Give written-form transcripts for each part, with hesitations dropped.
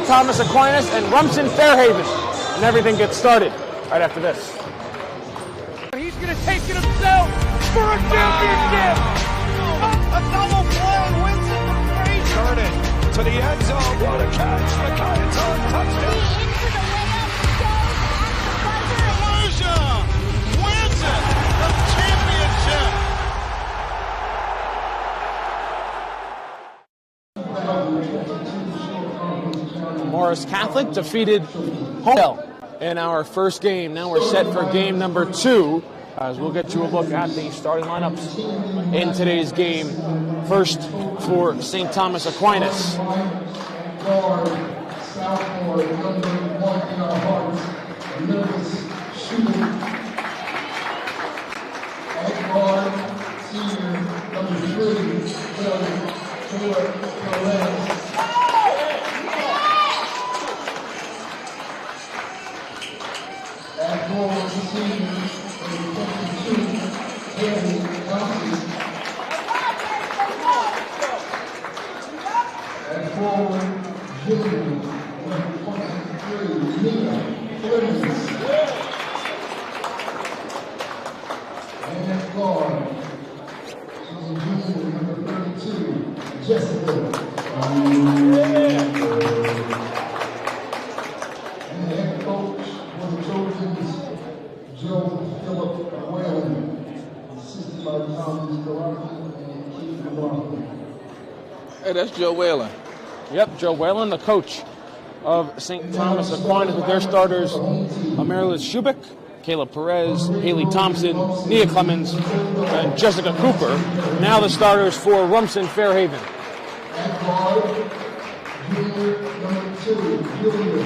Thomas Aquinas and Rumson Fairhaven. And everything gets started right after this. He's going to take it himself for a championship. A double play and wins it for Frazier. Turn it to the end zone. What a catch. The Titans on touchdown. Frazier wins it. The championship. Morris Catholic defeated Home in our first game. Now we're set for game number 2, as we'll get you a look at the starting lineups in today's game. First for St. Thomas Aquinas. Hey, that's Joe Whalen. Yep, Joe Whalen, the coach of St. Thomas Aquinas, with their starters, Amaryllis Shubik, Caleb Perez, Haley Thompson, Nia Clemens, and Jessica Cooper. Now the starters for Rumson Fairhaven. At guard, junior number 2, Julia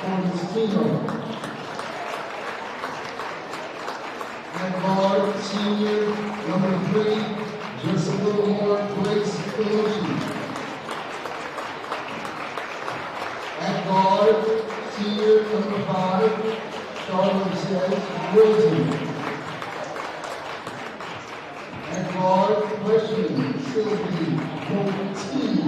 Constantino. At guard, senior number 3, just a little more, Grace Pelucci. At guard, senior number 5, Charlotte says Wilson. At guard, freshman Sylvie Colteen.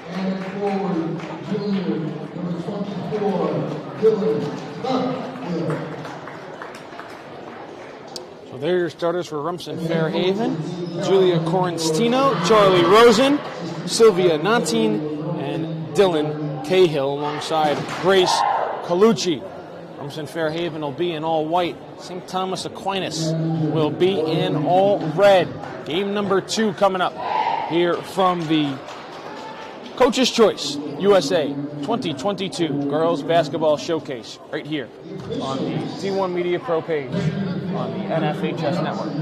And at forward, junior number 24, Dylan Tuckville. So there are your starters for Rumson Fairhaven: Julia Corinstino, Charlie Rosen, Sylvia Nantine, and Dylan Cahill alongside Grace Colucci. Rumson Fairhaven will be in all white. St. Thomas Aquinas will be in all red. Game number 2 coming up here from the Coach's Choice USA 2022 Girls Basketball Showcase right here on the T1 Media Pro page on the NFHS network.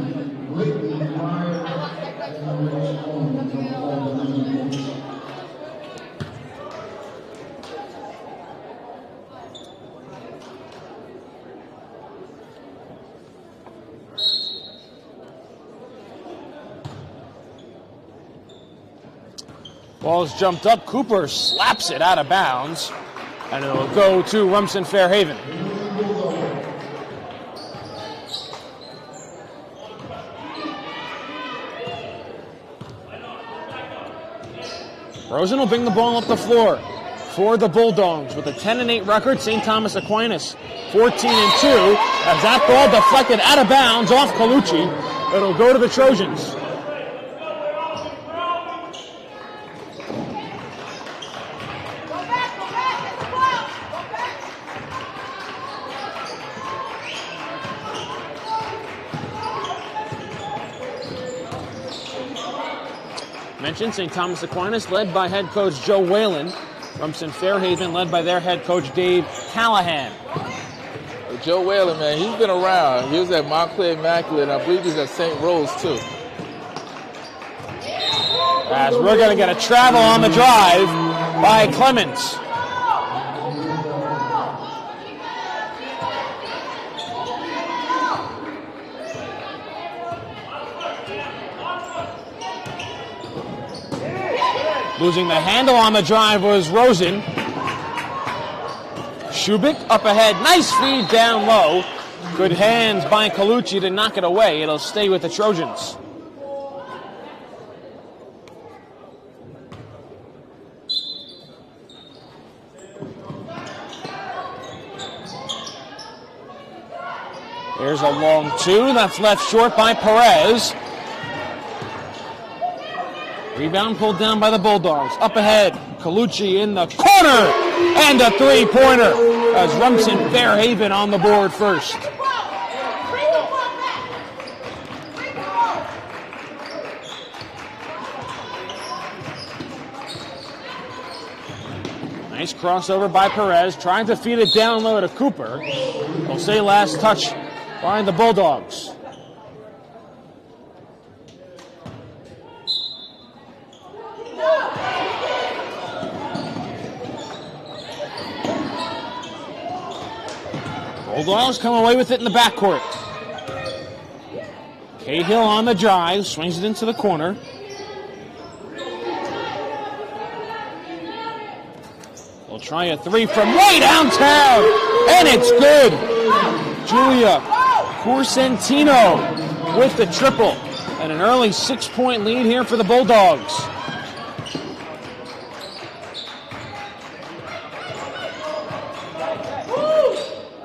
Ball's jumped up. Cooper slaps it out of bounds, and it'll go to Rumson Fairhaven. Rosen will bring the ball up the floor for the Bulldogs with a 10-8 record. St. Thomas Aquinas 14-2. As that ball deflected out of bounds off Colucci, it'll go to the Trojans. Mentioned St. Thomas Aquinas led by head coach Joe Whalen. Rumson Fairhaven led by their head coach Dave Callahan. Joe Whalen, man, he's been around. He was at Montclair Immaculate, and I believe he's at St. Rose, too. As we're going to get a travel on the drive by Clemens. Losing the handle on the drive was Rosen. Shubik up ahead. Nice feed down low. Good hands by Colucci to knock it away. It'll stay with the Trojans. There's a long two. That's left short by Perez. Rebound pulled down by the Bulldogs. Up ahead, Colucci in the corner. And a three-pointer as Rumson Fairhaven on the board first. Nice crossover by Perez, trying to feed it down low to Cooper. We'll say last touch by the Bulldogs. Bulldogs come away with it in the backcourt. Cahill on the drive, swings it into the corner. They'll try a three from way downtown, and it's good. Julia Corsentino with the triple, and an early 6-point lead here for the Bulldogs.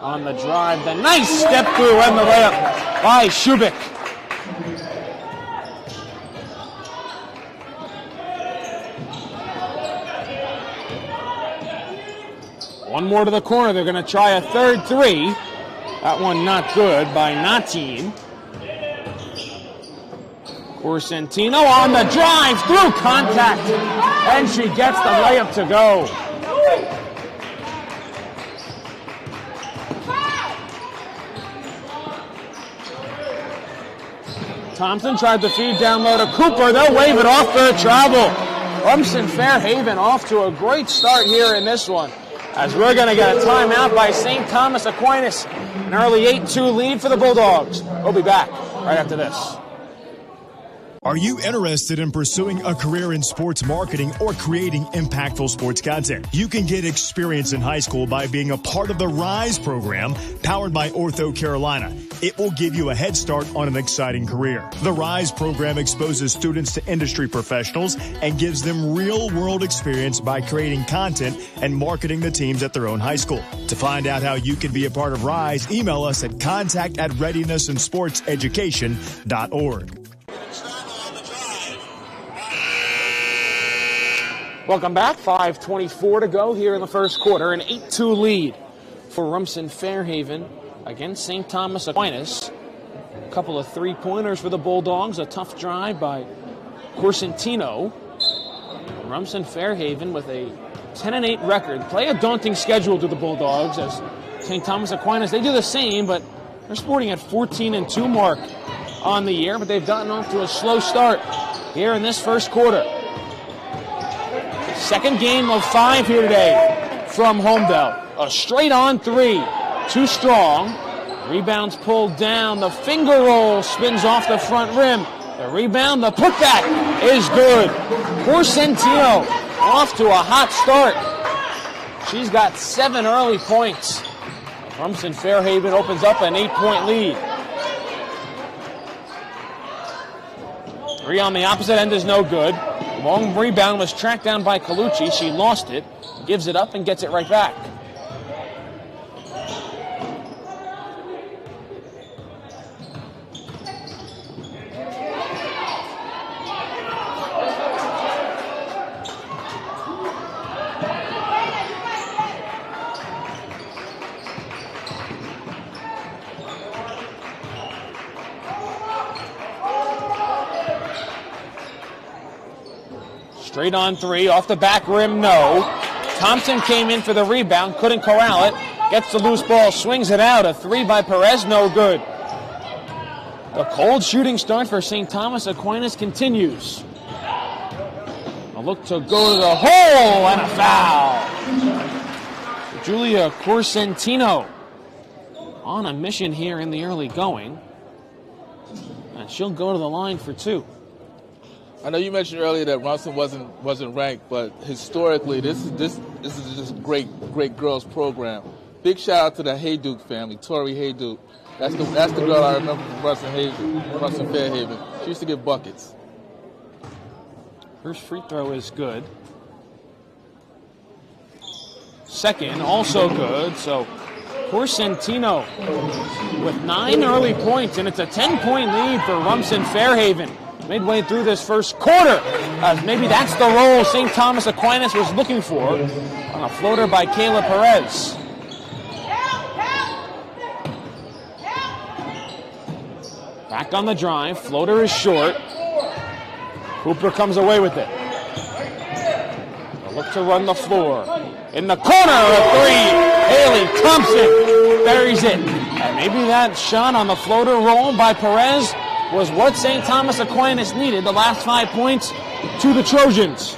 On the drive, the nice step through and the layup by Shubik. One more to the corner. They're going to try a third three. That one not good by Natin. Corsentino on the drive through contact, and she gets the layup to go. Thompson tried to feed down low to Cooper. They'll wave it off for a travel. Rumson Fairhaven off to a great start here in this one, as we're going to get a timeout by St. Thomas Aquinas. An early 8-2 lead for the Bulldogs. We'll be back right after this. Are you interested in pursuing a career in sports marketing or creating impactful sports content? You can get experience in high school by being a part of the RISE program powered by Ortho Carolina. It will give you a head start on an exciting career. The RISE program exposes students to industry professionals and gives them real-world experience by creating content and marketing the teams at their own high school. To find out how you can be a part of RISE, email us at contact@readinessandsportseducation.org. Welcome back. 5:24 to go here in the first quarter. An 8-2 lead for Rumson Fairhaven against St. Thomas Aquinas. A couple of three-pointers for the Bulldogs. A tough drive by Corsentino. Rumson Fairhaven with a 10-8 record. Play a daunting schedule to the Bulldogs, as St. Thomas Aquinas, they do the same, but they're sporting at 14-2 mark on the year, but they've gotten off to a slow start here in this first quarter. Second game of 5 here today from Homedale. A straight-on three. Too strong. Rebounds pulled down. The finger roll spins off the front rim. The rebound, the putback is good. Corsentino off to a hot start. She's got 7 early points. Rumson Fairhaven opens up an 8-point lead. 3 on the opposite end is no good. Long rebound was tracked down by Colucci. She lost it, gives it up, and gets it right back. Straight on three, off the back rim, no. Thompson came in for the rebound, couldn't corral it. Gets the loose ball, swings it out. A three by Perez, no good. The cold shooting start for St. Thomas Aquinas continues. A look to go to the hole, and a foul. Julia Corsentino on a mission here in the early going. And she'll go to the line for 2. I know you mentioned earlier that Rumson wasn't ranked, but historically, this is just a great girls program. Big shout out to the Hayduke family, Tori Hayduke. That's the girl I remember from Rumson Fairhaven. She used to get buckets. First free throw is good. Second, also good. So Corsentino with 9 early points, and it's a 10-point lead for Rumson Fairhaven midway through this first quarter. Maybe that's the role St. Thomas Aquinas was looking for on a floater by Kayla Perez. Back on the drive, floater is short. Hooper comes away with it. They'll look to run the floor. In the corner, a three. Haley Thompson buries it. And maybe that shot on the floater roll by Perez was what St. Thomas Aquinas needed, the last 5 points to the Trojans.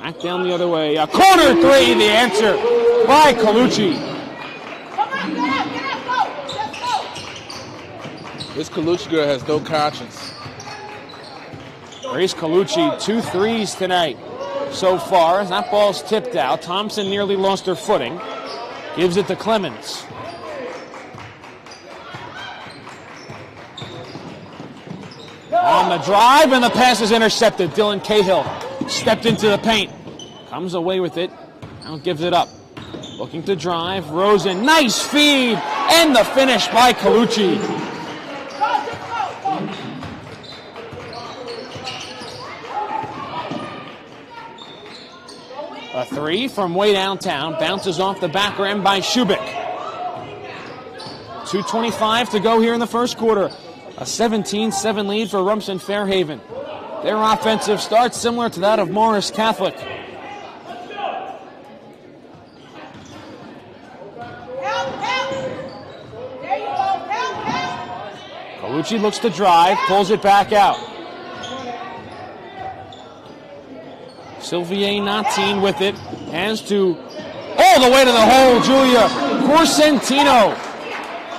Back down the other way. A corner three, the answer by Colucci. This Colucci girl has no conscience. Grace Colucci, 2 threes tonight so far. As that ball's tipped out, Thompson nearly lost her footing. Gives it to Clemens. On the drive, and the pass is intercepted. Dylan Cahill stepped into the paint. Comes away with it. Now gives it up. Looking to drive. Rosen, nice feed. And the finish by Colucci. A three from way downtown. Bounces off the back rim by Shubik. 2:25 to go here in the first quarter. A 17-7 lead for Rumson Fairhaven. Their offensive start similar to that of Morris Catholic. Colucci looks to drive, pulls it back out. Sylvie Natin with it, hands to all the way to the hole, Julia Corsentino.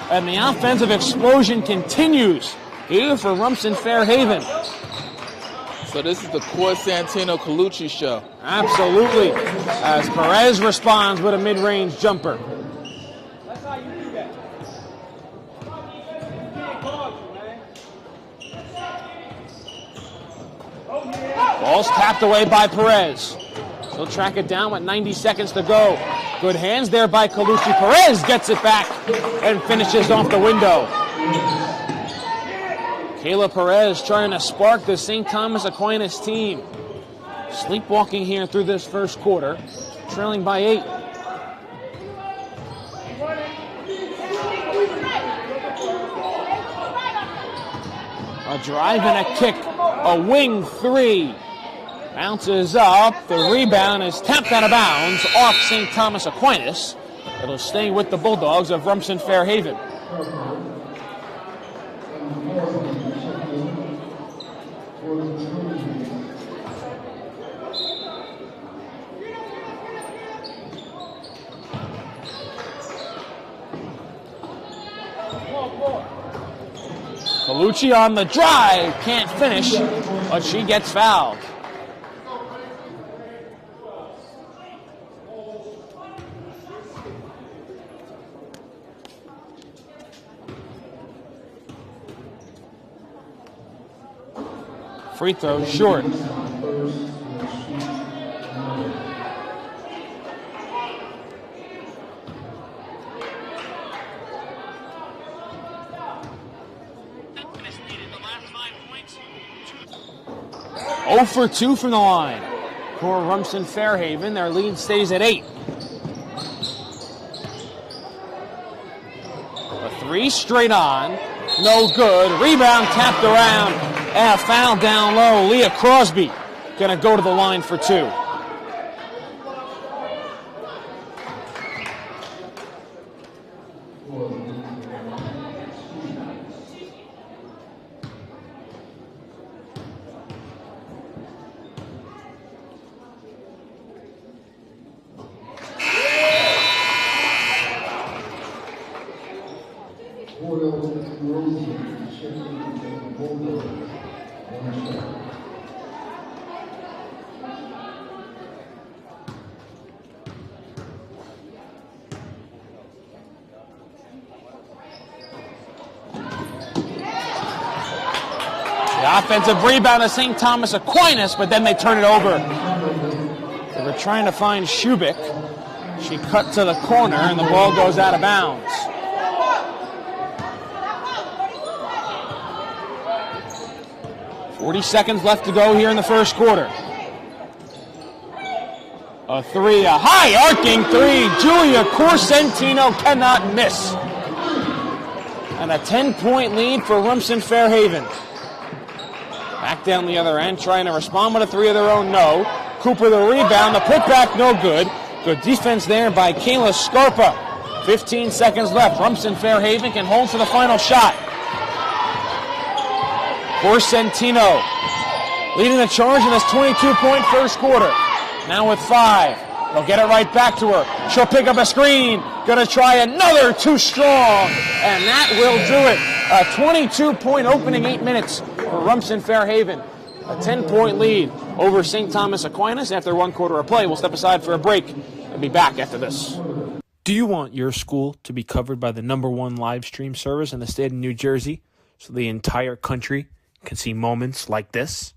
And the offensive explosion continues here for Rumson Fairhaven. So this is the Corsentino Colucci show. Absolutely, as Perez responds with a mid-range jumper. Ball's tapped away by Perez. He'll track it down with 90 seconds to go. Good hands there by Colucci. Perez gets it back and finishes off the window. Kayla Perez trying to spark the St. Thomas Aquinas team. Sleepwalking here through this first quarter, trailing by 8. A drive and a kick, a wing three. Bounces up, the rebound is tapped out of bounds off St. Thomas Aquinas. It'll stay with the Bulldogs of Rumson Fairhaven. Colucci on the drive, can't finish, but she gets fouled. Free throw short. Oh for 2 from the line for Rumson Fairhaven. Their lead stays at 8. A three straight on. No good. Rebound tapped around. And a foul down low. Leah Crosby going to go to the line for 2. Offensive rebound to St. Thomas Aquinas, but then they turn it over. They were trying to find Shubik. She cut to the corner, and the ball goes out of bounds. .40 left to go here in the first quarter. A three, a high arcing three. Julia Corsentino cannot miss. And a 10-point lead for Rumson Fairhaven. Back down the other end, trying to respond with a three of their own, no. Cooper the rebound, the putback no good. Good defense there by Kayla Scarpa. 15 seconds left. Rumson Fairhaven can hold for the final shot. Corsentino leading the charge in this 22-point first quarter. Now with 5. They'll get it right back to her. She'll pick up a screen. Gonna try another, too strong. And that will do it. A 22-point opening 8 minutes for Rumson Fairhaven. A 10-point lead over St. Thomas Aquinas after 1 quarter of play. We'll step aside for a break and be back after this. Do you want your school to be covered by the #1 live stream service in the state of New Jersey so the entire country can see moments like this?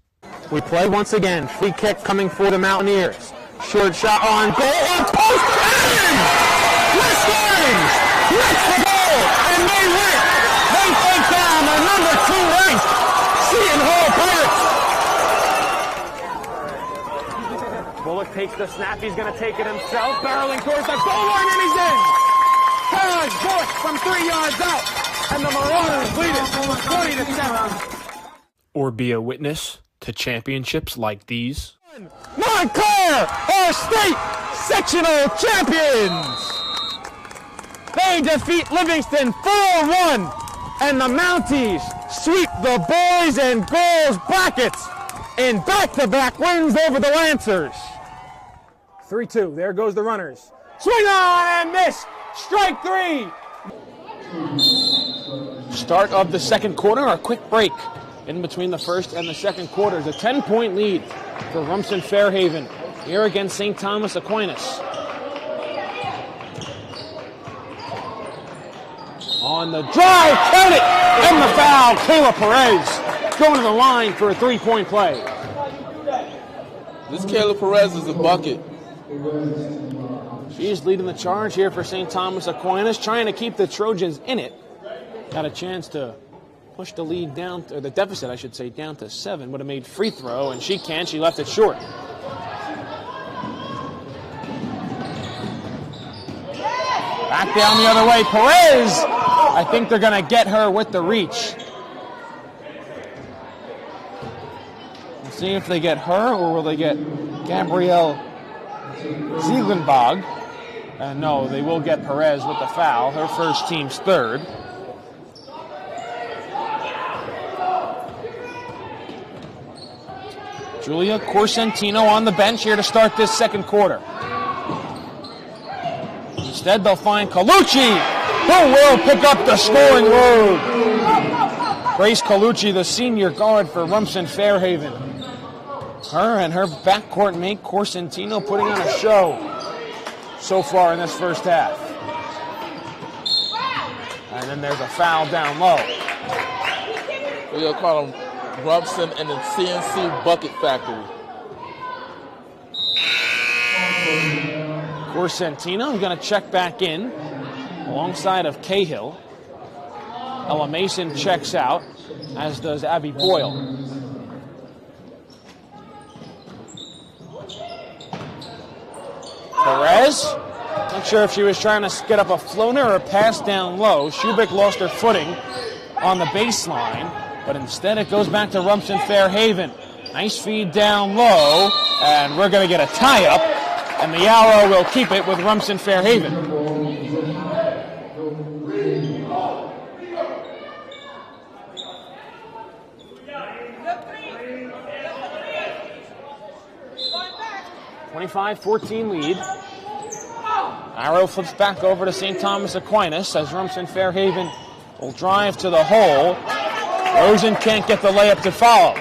We play once again. Free kick coming for the Mountaineers. Short shot on goal. Oh, post in! Mustangs! That's the goal! And they win! They take down the #2 ranked Seton Hall Pirates. Bullock takes the snap. He's going to take it himself. Barreling towards the goal line, and he's in! Carriage Bullock from 3 yards out. And the Marauders lead it 20-7. Or be a witness to championships like these. Montclair are state sectional champions! They defeat Livingston 4-1, and the Mounties sweep the boys and girls brackets in back-to-back wins over the Lancers. 3-2, there goes the runners. Swing on and miss! Strike 3! Start of the second quarter, a quick break in between the first and the second quarters. A 10-point lead for Rumson Fairhaven here against St. Thomas Aquinas. On the drive, count it, and the foul. Kayla Perez going to the line for a 3-point play. This Kayla Perez is a bucket. She's leading the charge here for St. Thomas Aquinas, trying to keep the Trojans in it. Got a chance to push the lead down, or the deficit, I should say, down to 7. Would have made free throw, and she can't. She left it short. Back down the other way. Perez! I think they're going to get her with the reach. We'll see if they get her, or will they get Gabrielle Ziegenbog. No, they will get Perez with the foul. Her first, team's third. Julia Corsentino on the bench here to start this second quarter. Instead, they'll find Colucci, who will pick up the scoring load. Grace Colucci, the senior guard for Rumson Fairhaven. Her and her backcourt mate, Corsentino, putting on a show so far in this first half. And then there's a foul down low. We'll call him Rumson and the CNC Bucket Factory. Corsentino is going to check back in alongside of Cahill. Ella Mason checks out, as does Abby Boyle. Perez, not sure if she was trying to get up a floater or a pass down low. Schubik lost her footing on the baseline, but instead it goes back to Rumson Fairhaven. Nice feed down low, and we're going to get a tie-up, and the arrow will keep it with Rumson Fairhaven. (25-14) lead. Arrow flips back over to St. Thomas Aquinas as Rumson Fairhaven will drive to the hole. Rosen can't get the layup to follow.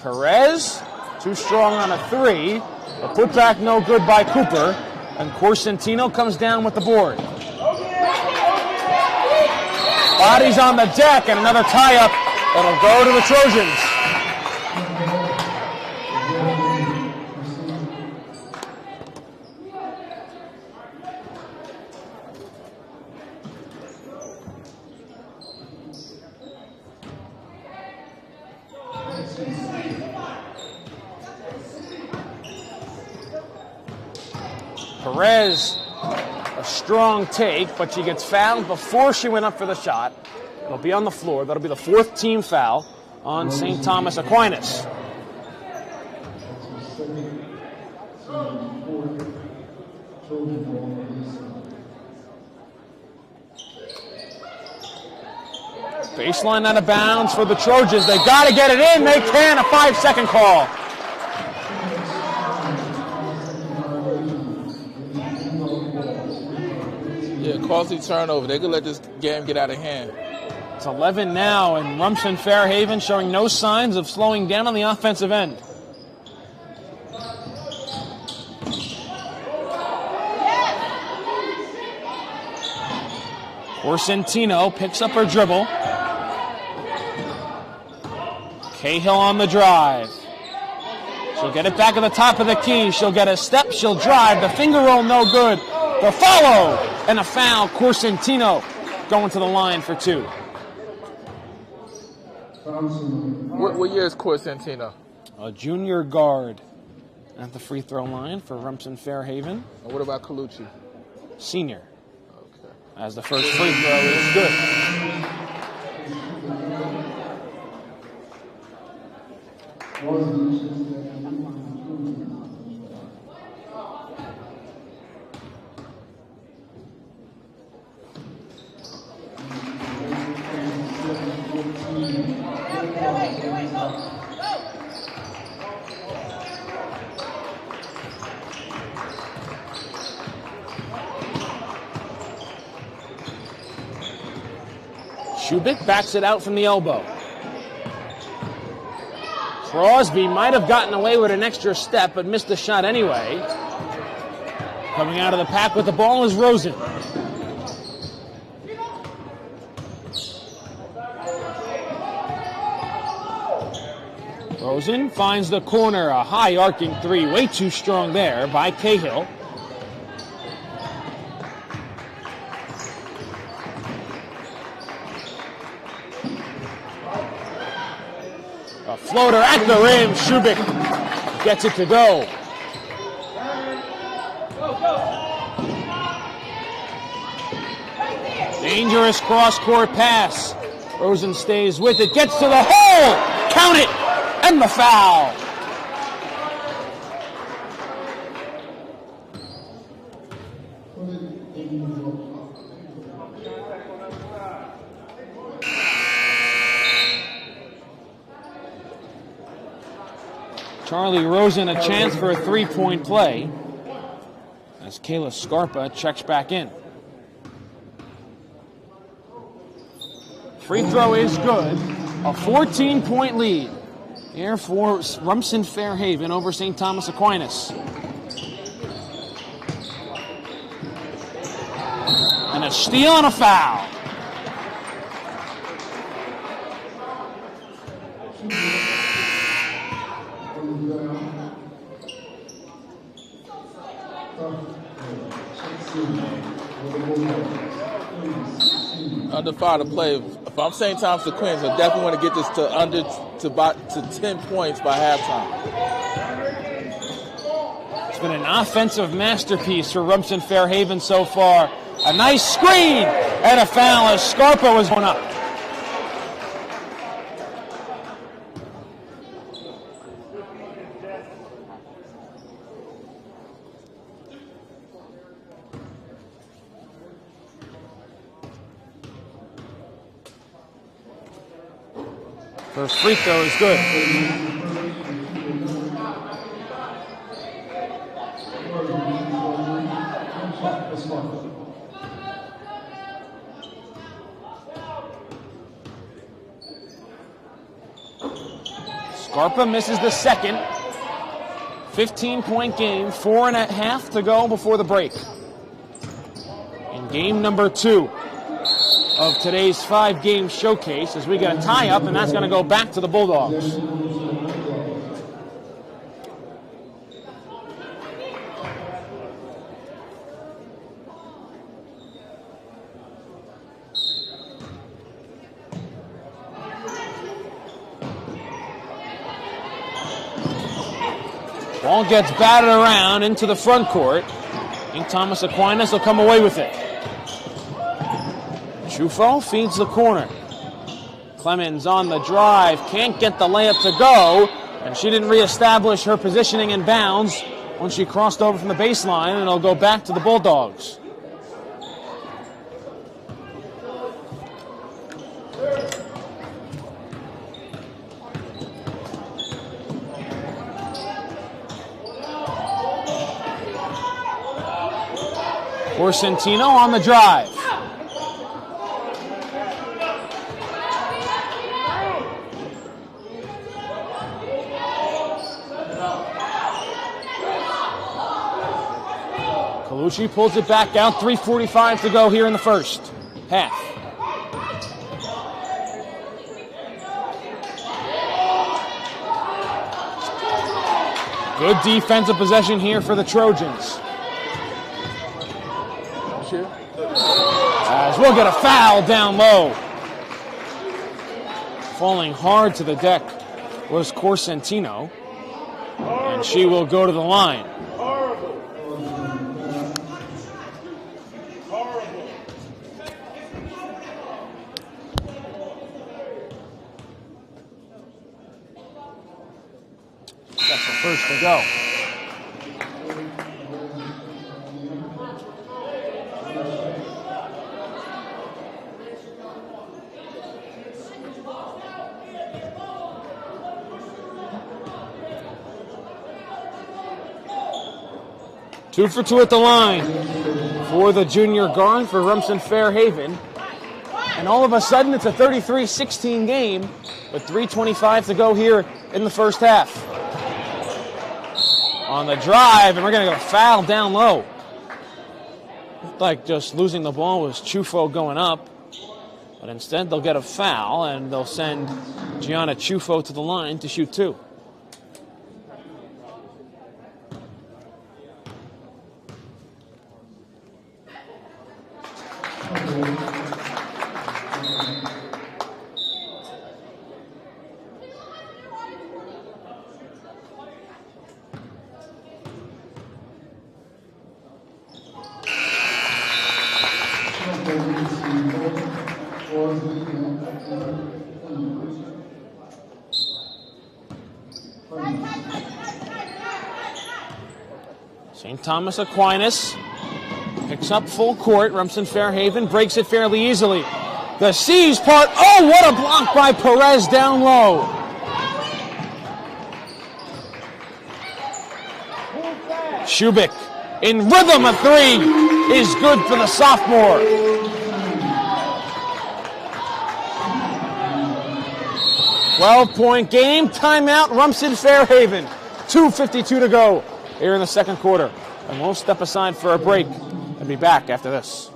Perez, too strong on a three. The putback no good by Cooper, and Corsentino comes down with the board. Bodies on the deck, and another tie-up. It'll go to the Trojans. Perez, a strong take, but she gets fouled before she went up for the shot. It'll be on the floor. That'll be the 4th team foul on St. Thomas Aquinas. Baseline out of bounds for the Trojans. They got to get it in. They can. A 5-second call. Yeah, costly turnover. They could let this game get out of hand. It's 11 now, and Rumson Fairhaven showing no signs of slowing down on the offensive end. Corsentino picks up her dribble. Cahill on the drive. She'll get it back at the top of the key. She'll get a step. She'll drive. The finger roll, no good. The follow and a foul. Corsentino going to the line for 2. What year is Corsentino? A junior guard at the free throw line for Rumson Fairhaven. And what about Colucci? Senior. Okay. As the first free throw is good. Shubik backs it out from the elbow. Crosby might have gotten away with an extra step, but missed the shot anyway. Coming out of the pack with the ball is Rosen. Rosen finds the corner, a high arcing 3, way too strong there by Cahill. A floater at the rim. Shubik gets it to go. Dangerous cross-court pass. Rosen stays with it, gets to the hole. Count it, and the foul. Charlie Rosen a chance for a 3-point play as Kayla Scarpa checks back in. Free throw is good. A 14-point lead here for Rumson Fairhaven over St. Thomas Aquinas. And a steal and a foul. Under 5 to play. If I'm St. Thomas Aquinas, I definitely want to get this to 10 points by halftime. It's been an offensive masterpiece for Rumson Fairhaven so far. A nice screen and a foul as Scarpa was going up. First free throw is good. Scarpa misses the second. 15-point game, 4.5 to go before the break. In game number 2 of today's 5-game showcase as we get a tie-up, and that's going to go back to the Bulldogs. Ball gets batted around into the front court. St. Thomas Aquinas will come away with it. Chufo feeds the corner. Clemens on the drive, can't get the layup to go, and she didn't reestablish her positioning in bounds once she crossed over from the baseline, and it'll go back to the Bulldogs. Corsentino on the drive. Colucci pulls it back out, 3:45 to go here in the first half. Good defensive possession here for the Trojans. As we'll get a foul down low. Falling hard to the deck was Corsentino, and she will go to the line. That's the first to go. Two for two at the line for the junior guard for Rumson Fairhaven. And all of a sudden, it's a 33-16 game with 3:25 to go here in the first half. On the drive, and we're going to go foul down low. Looked like just losing the ball was Chufo going up. But instead, they'll get a foul, and they'll send Gianna Chufo to the line to shoot two. St. Thomas Aquinas picks up full court. Rumson Fairhaven breaks it fairly easily. The C's part. Oh, what a block by Perez down low. Shubik in rhythm. A three is good for the sophomore. .12-point game. Timeout. Rumson Fairhaven. 2:52 to go here in the second quarter. And we'll step aside for a break and be back after this.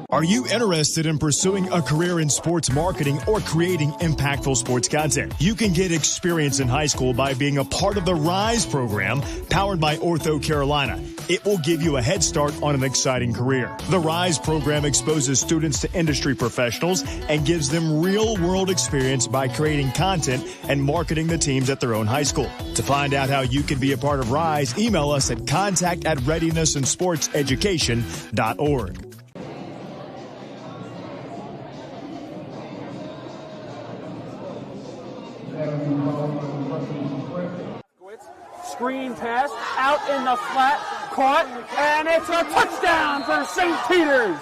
Are you interested in pursuing a career in sports marketing or creating impactful sports content? You can get experience in high school by being a part of the RISE program powered by Ortho Carolina. It will give you a head start on an exciting career. The RISE program exposes students to industry professionals and gives them real-world experience by creating content and marketing the teams at their own high school. To find out how you can be a part of RISE, email us at contact@readinessandsportseducation.org. Screen pass out in the flat, caught, and it's a touchdown for St. Peter's.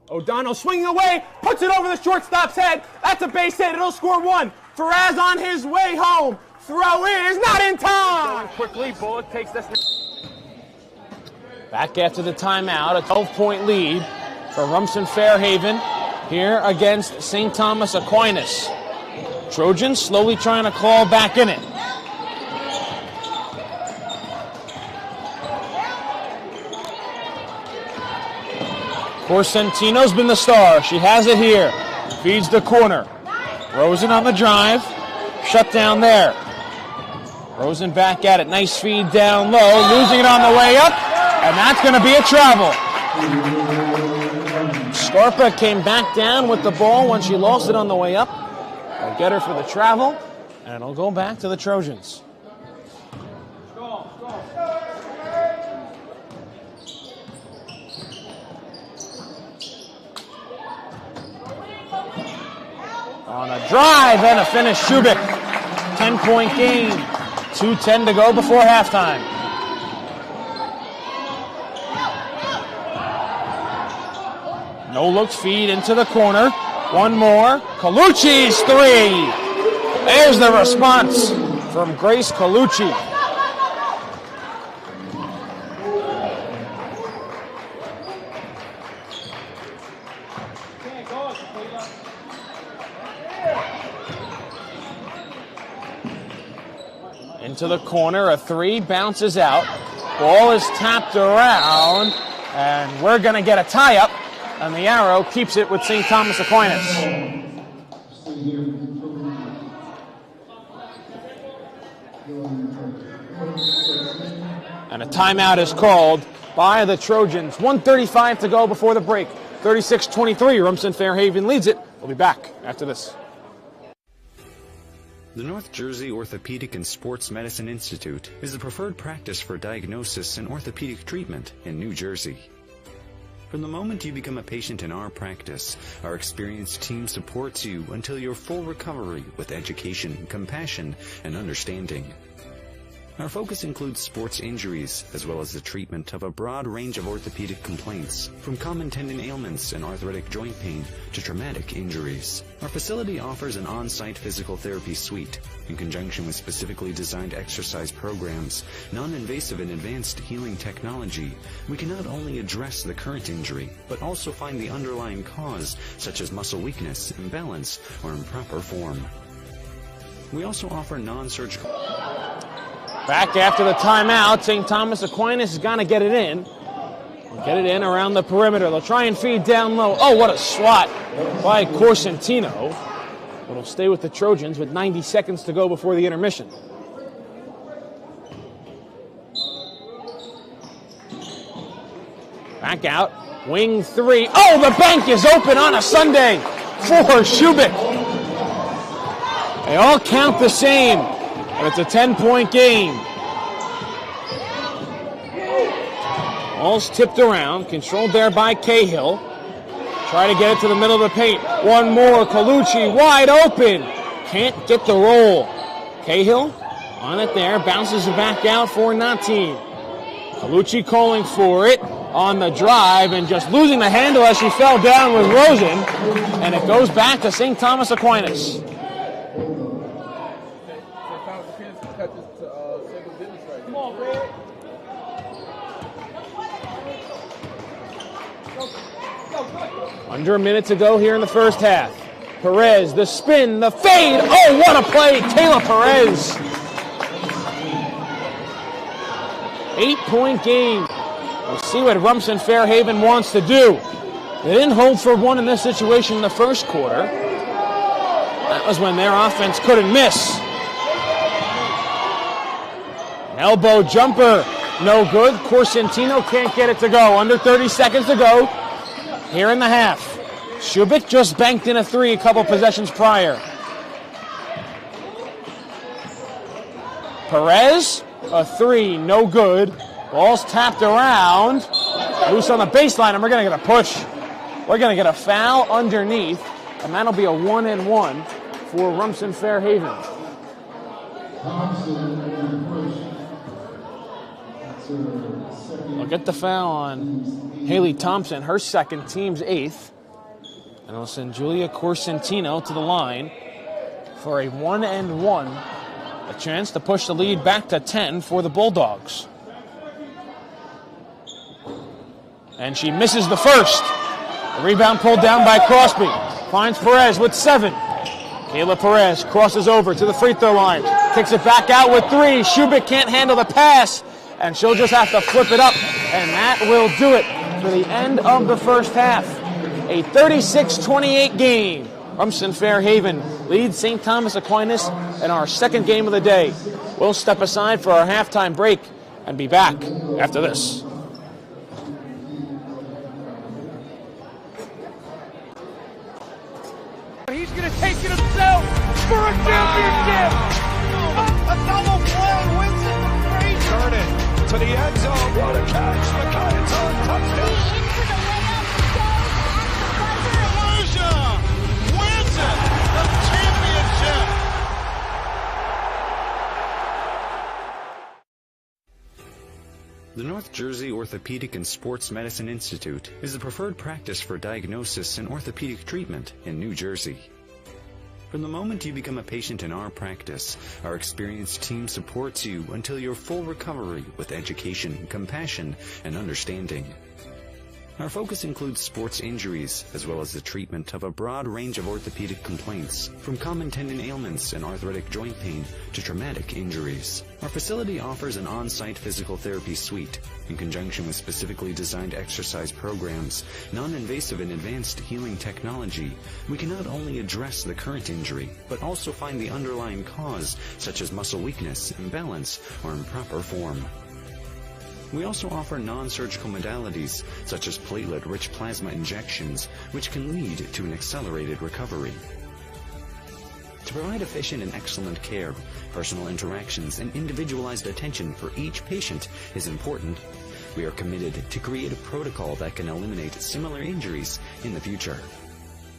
O'Donnell swinging away, puts it over the shortstop's head. That's a base hit. It'll score one. Faraz on his way home. Throw is not in time. Going quickly, Bullock takes this. Back after the timeout, a 12-point lead for Rumson Fairhaven here against St. Thomas Aquinas. Trojans slowly trying to claw back in it. Corsentino's been the star. She has it here. Feeds the corner. Rosen on the drive. Shut down there. Rosen back at it. Nice feed down low. Losing it on the way up. And that's going to be a travel. Scarpa came back down with the ball when she lost it on the way up. They'll get her for the travel. And it'll go back to the Trojans. On a drive and a finish, Shubik. 10-point game. 2:10 to go before halftime. No looks feed into the corner. One more. Colucci's three. There's the response from Grace Colucci. Into the corner, a three, bounces out. Ball is tapped around, and we're going to get a tie-up, and the arrow keeps it with St. Thomas Aquinas. And a timeout is called by the Trojans. 1:35 to go before the break. 36-23, Rumson Fairhaven leads it. We'll be back after this. The North Jersey Orthopedic and Sports Medicine Institute is the preferred practice for diagnosis and orthopedic treatment in New Jersey. From the moment you become a patient in our practice, our experienced team supports you until your full recovery with education, compassion, and understanding. Our focus includes sports injuries, as well as the treatment of a broad range of orthopedic complaints, from common tendon ailments and arthritic joint pain to traumatic injuries. Our facility offers an on-site physical therapy suite, in conjunction with specifically designed exercise programs, non-invasive and advanced healing technology. We can not only address the current injury, but also find the underlying cause, such as muscle weakness, imbalance, or improper form. We also offer non-surgical... Back after the timeout, St. Thomas Aquinas is going to get it in. Get it in around the perimeter. They'll try and feed down low. Oh, what a swat by Corsentino. It'll stay with the Trojans with 90 seconds to go before the intermission. Back out. Wing three. Oh, the bank is open on a Sunday for Shubik. They all count the same. But it's a 10-point game. Ball's tipped around, controlled there by Cahill. Try to get it to the middle of the paint. One more, Colucci wide open. Can't get the roll. Cahill on it there, bounces it back out for Natin. Colucci calling for it on the drive and just losing the handle as she fell down with Rosen. And it goes back to St. Thomas Aquinas. Under a minute to go here in the first half. Perez, the spin, the fade. Oh, what a play, Kayla Perez. 8-point game. We'll see what Rumson Fairhaven wants to do. They didn't hold for one in this situation in the first quarter. That was when their offense couldn't miss. Elbow jumper, no good. Corsentino can't get it to go. Under 30 seconds to go here in the half. Shubik just banked in a three a couple possessions prior. Perez, a three, no good. Ball's tapped around. Loose on the baseline, and we're going to get a push. We're going to get a foul underneath, and that'll be a 1-and-1 for Rumson Fairhaven. We'll get the foul on Haley Thompson, her second, team's eighth. And we'll send Julia Corsentino to the line for a 1-and-1. A chance to push the lead back to 10 for the Bulldogs. And she misses the first. The rebound pulled down by Crosby. Finds Perez with 7. Kayla Perez crosses over to the free throw line. Kicks it back out with 3. Shubik can't handle the pass. And she'll just have to flip it up. And that will do it for the end of the first half. A 36-28 game. Rumson Fairhaven leads St. Thomas Aquinas in our second game of the day. We'll step aside for our halftime break and be back after this. He's going to take it himself for a championship. A double play. Winston with great. Turn it to the end zone. What a catch. McKinnon, touchdown. Into the layup. Goes at the buzzer. Winston, the The North Jersey Orthopedic and Sports Medicine Institute is the preferred practice for diagnosis and orthopedic treatment in New Jersey. From the moment you become a patient in our practice, our experienced team supports you until your full recovery with education, compassion, and understanding. Our focus includes sports injuries, as well as the treatment of a broad range of orthopedic complaints, from common tendon ailments and arthritic joint pain to traumatic injuries. Our facility offers an on-site physical therapy suite, in conjunction with specifically designed exercise programs, non-invasive and advanced healing technology. We can not only address the current injury, but also find the underlying cause, such as muscle weakness, imbalance, or improper form. We also offer non-surgical modalities, such as platelet-rich plasma injections, which can lead to an accelerated recovery. To provide efficient and excellent care, personal interactions and individualized attention for each patient is important. We are committed to create a protocol that can eliminate similar injuries in the future.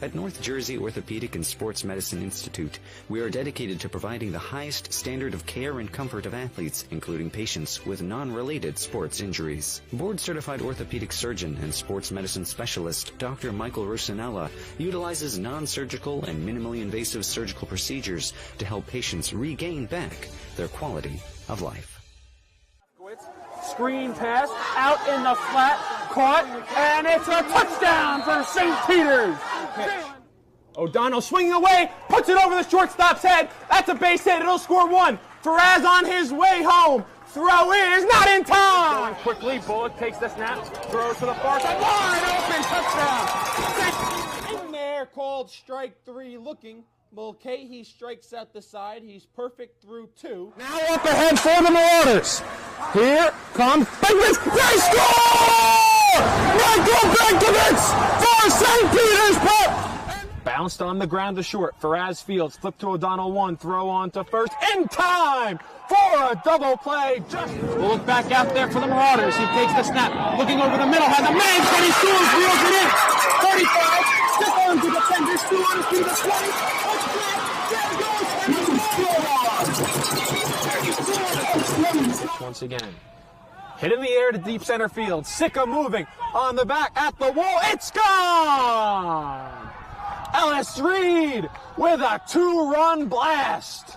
At North Jersey Orthopedic and Sports Medicine Institute, we are dedicated to providing the highest standard of care and comfort of athletes, including patients with non-related sports injuries. Board-certified orthopedic surgeon and sports medicine specialist Dr. Michael Rusinella utilizes non-surgical and minimally invasive surgical procedures to help patients regain back their quality of life. Screen pass out in the flat, caught, and it's a touchdown for St. Peter's. O'Donnell swinging away, puts it over the shortstop's head. That's a base hit. It'll score one. Faraz on his way home. Throw is not in time. Going quickly, Bullock takes the snap, throws to the far side. Wide open touchdown. In there, called strike three. Looking. Mulcahy strikes out the side. He's perfect through two. Now up ahead for the Marauders. Here comes Benkovich. They score! Michael Benkovich for St. Peter's Prep. Bounced on the ground to short. Faraz Fields flip to O'Donnell one. Throw on to first. In time for a double play. Just look back out there for the Marauders. He takes the snap. Looking over the middle. Has a man. He scores. Reels it in. 35. Stick on to defender. Still on his feet. 20. Once again. Hit in the air to deep center field. Sicka moving on the back at the wall. It's gone! Ellis Reed with a two-run blast.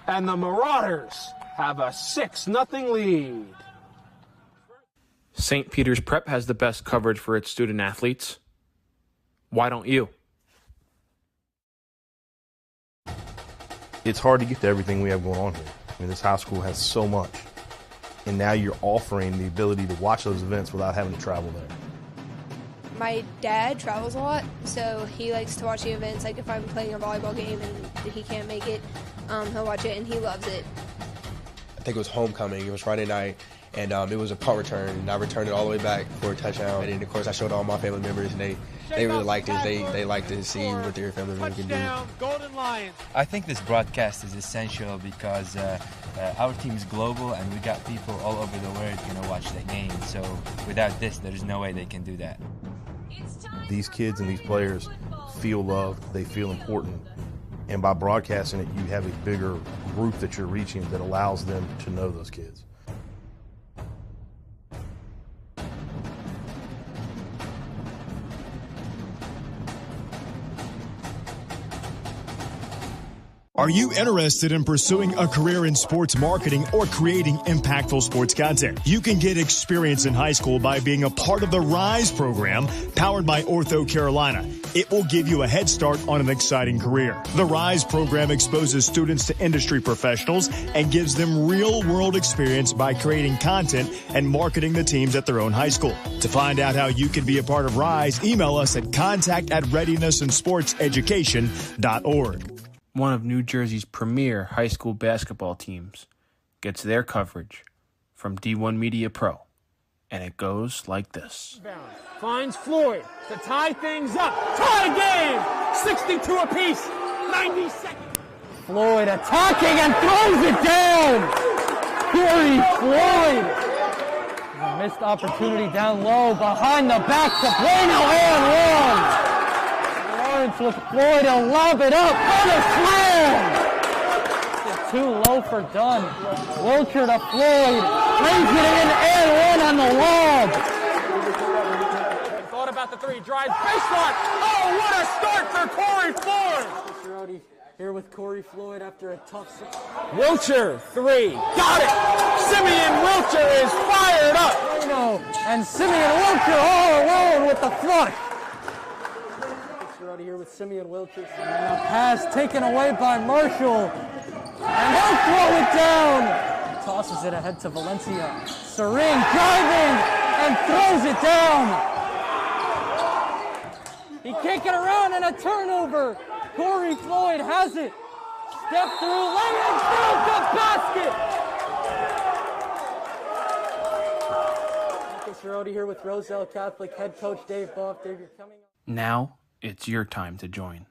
And the Marauders have a 6-0 lead. St. Peter's Prep has the best coverage for its student athletes. Why don't you? It's hard to get to everything we have going on here. I mean, this high school has so much. And now you're offering the ability to watch those events without having to travel there. My dad travels a lot, so he likes to watch the events. Like if I'm playing a volleyball game and he can't make it, he'll watch it and he loves it. I think it was homecoming. It was Friday night, and it was a punt return. And I returned it all the way back for a touchdown. And then, of course, I showed all my family members, and they really liked it. They like to see what their family members can do. Golden Lions. I think this broadcast is essential because our team is global, and we got people all over the world going to watch the game. So without this, there's no way they can do that. These kids and these players feel loved. They feel important. And by broadcasting it, you have a bigger group that you're reaching that allows them to know those kids. Are you interested in pursuing a career in sports marketing or creating impactful sports content? You can get experience in high school by being a part of the RISE program powered by Ortho Carolina. It will give you a head start on an exciting career. The RISE program exposes students to industry professionals and gives them real-world experience by creating content and marketing the teams at their own high school. To find out how you can be a part of RISE, email us at contact@readinessandsportseducation.org. One of New Jersey's premier high school basketball teams gets their coverage from D1 Media Pro, and it goes like this. Finds Floyd to tie things up. Tie game! 62 apiece. 90 seconds. Floyd attacking and throws it down. Corey Floyd. A missed opportunity down low behind the back to Bueno and one. Lawrence with Floyd to lob it up on a slam. too low for Dunn. Wilcher to Floyd. Brings it in and one on the log. Thought about the three. Drives baseline. Oh, what a start for Corey Floyd. Here with Corey Floyd after a tough... Wilcher, three. Got it! Simeon Wilcher is fired up. And Simeon Wilcher all alone with the flush. Out here with Simeon Wilcher. And a pass taken away by Marshall. And he'll throw it down. Tosses it ahead to Valencia. Serene driving and throws it down. He can't get around and a turnover. Corey Floyd has it. Step through, lay it through the basket. Marcus Cerroti here with Roselle Catholic head coach Dave Boff. Dave, you're coming up. Now it's your time to join.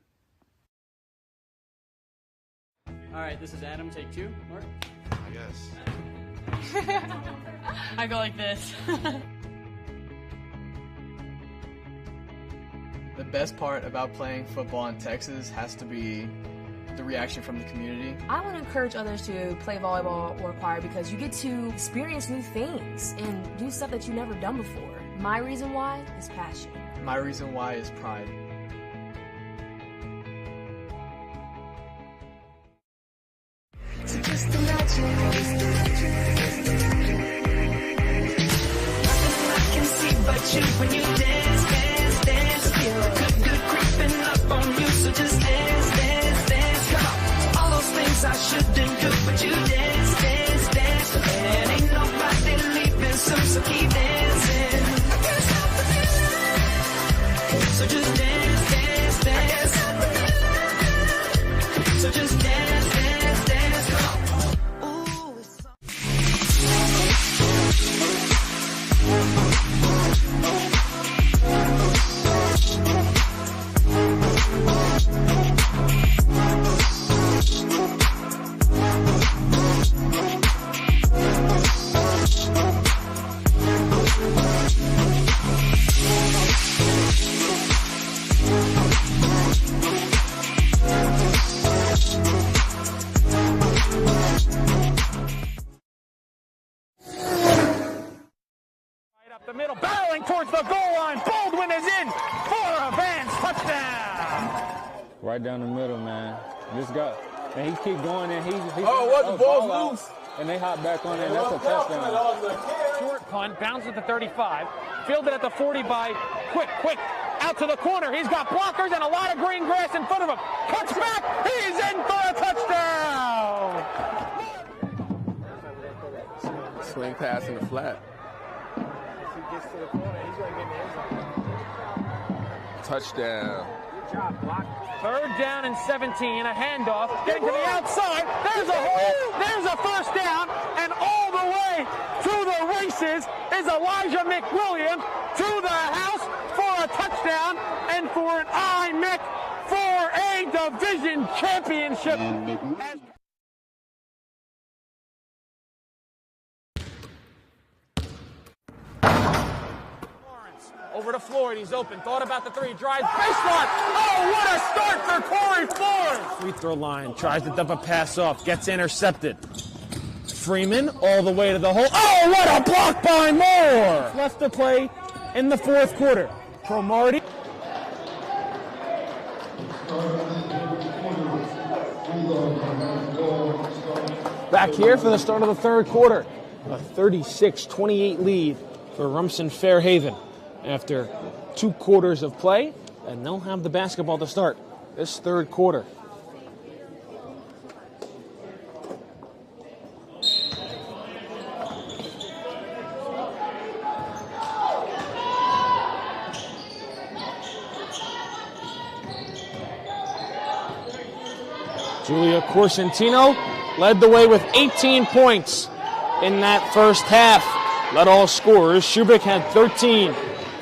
All right, this is Adam. Take two. Mark? I guess. I go like this. The best part about playing football in Texas has to be the reaction from the community. I want to encourage others to play volleyball or choir because you get to experience new things and do stuff that you've never done before. My reason why is passion. My reason why is pride. So just imagine. Nothing I can see but you when you dance, dance, dance. Feel good creeping up on you. So just dance, dance, dance. Come on. All those things I shouldn't do, but you dance, dance, dance. And ain't nobody leaving soon, so keep dancing. I can't stop the feeling. So just dance, dance, dance. So just dance, dance, dance. Come on. The middle, barreling towards the goal line. Baldwin is in for a Vance touchdown. Right down the middle, man. This guy, and he keep going, and he the ball's loose. And they hop back on it, and that's a touchdown. Short punt, bounces at the 35. Fielded at the 40 by Quick. Out to the corner. He's got blockers and a lot of green grass in front of him. Cuts back. He's in for a touchdown. Swing pass in the flat. Gets to the corner, he's going to get in the end zone. Touchdown. Good job, block. Third down and 17, a handoff. Getting to the outside. There's a hole. There's a first down. And all the way to the races is Elijah McWilliams to the house for a touchdown and for an IMIC for a division championship. Over to Floyd, he's open, thought about the three, drives baseline. Oh, what a start for Corey Floyd! Free throw line, tries to dump a pass off, gets intercepted. Freeman all the way to the hole. Oh, what a block by Moore! Left to play in the fourth quarter. Cromartie. Back here for the start of the third quarter. A 36-28 lead for Rumson Fairhaven after 2 quarters of play, and they'll have the basketball to start this third quarter. Julia Corsentino led the way with 18 points in that first half. Led all scorers. Shubik had 13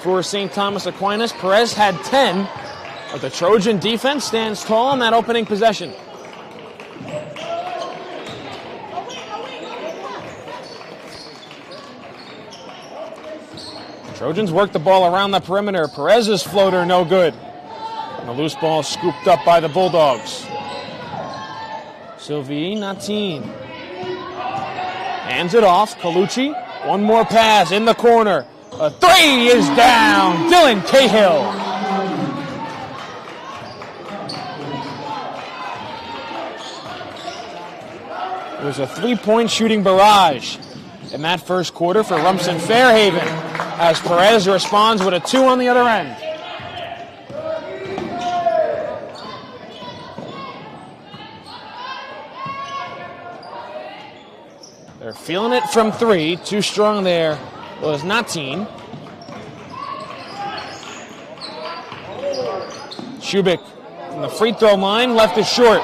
for St. Thomas Aquinas. Perez had 10. But the Trojan defense stands tall on that opening possession. Trojans work the ball around the perimeter. Perez's floater no good. And the loose ball scooped up by the Bulldogs. Sylvie Natin hands it off. Colucci, one more pass in the corner. A three is down. Dylan Cahill. It was a three-point shooting barrage in that first quarter for Rumson Fairhaven as Perez responds with a two on the other end. They're feeling it from three. Too strong there was Natin. Shubik from the free throw line, left is short.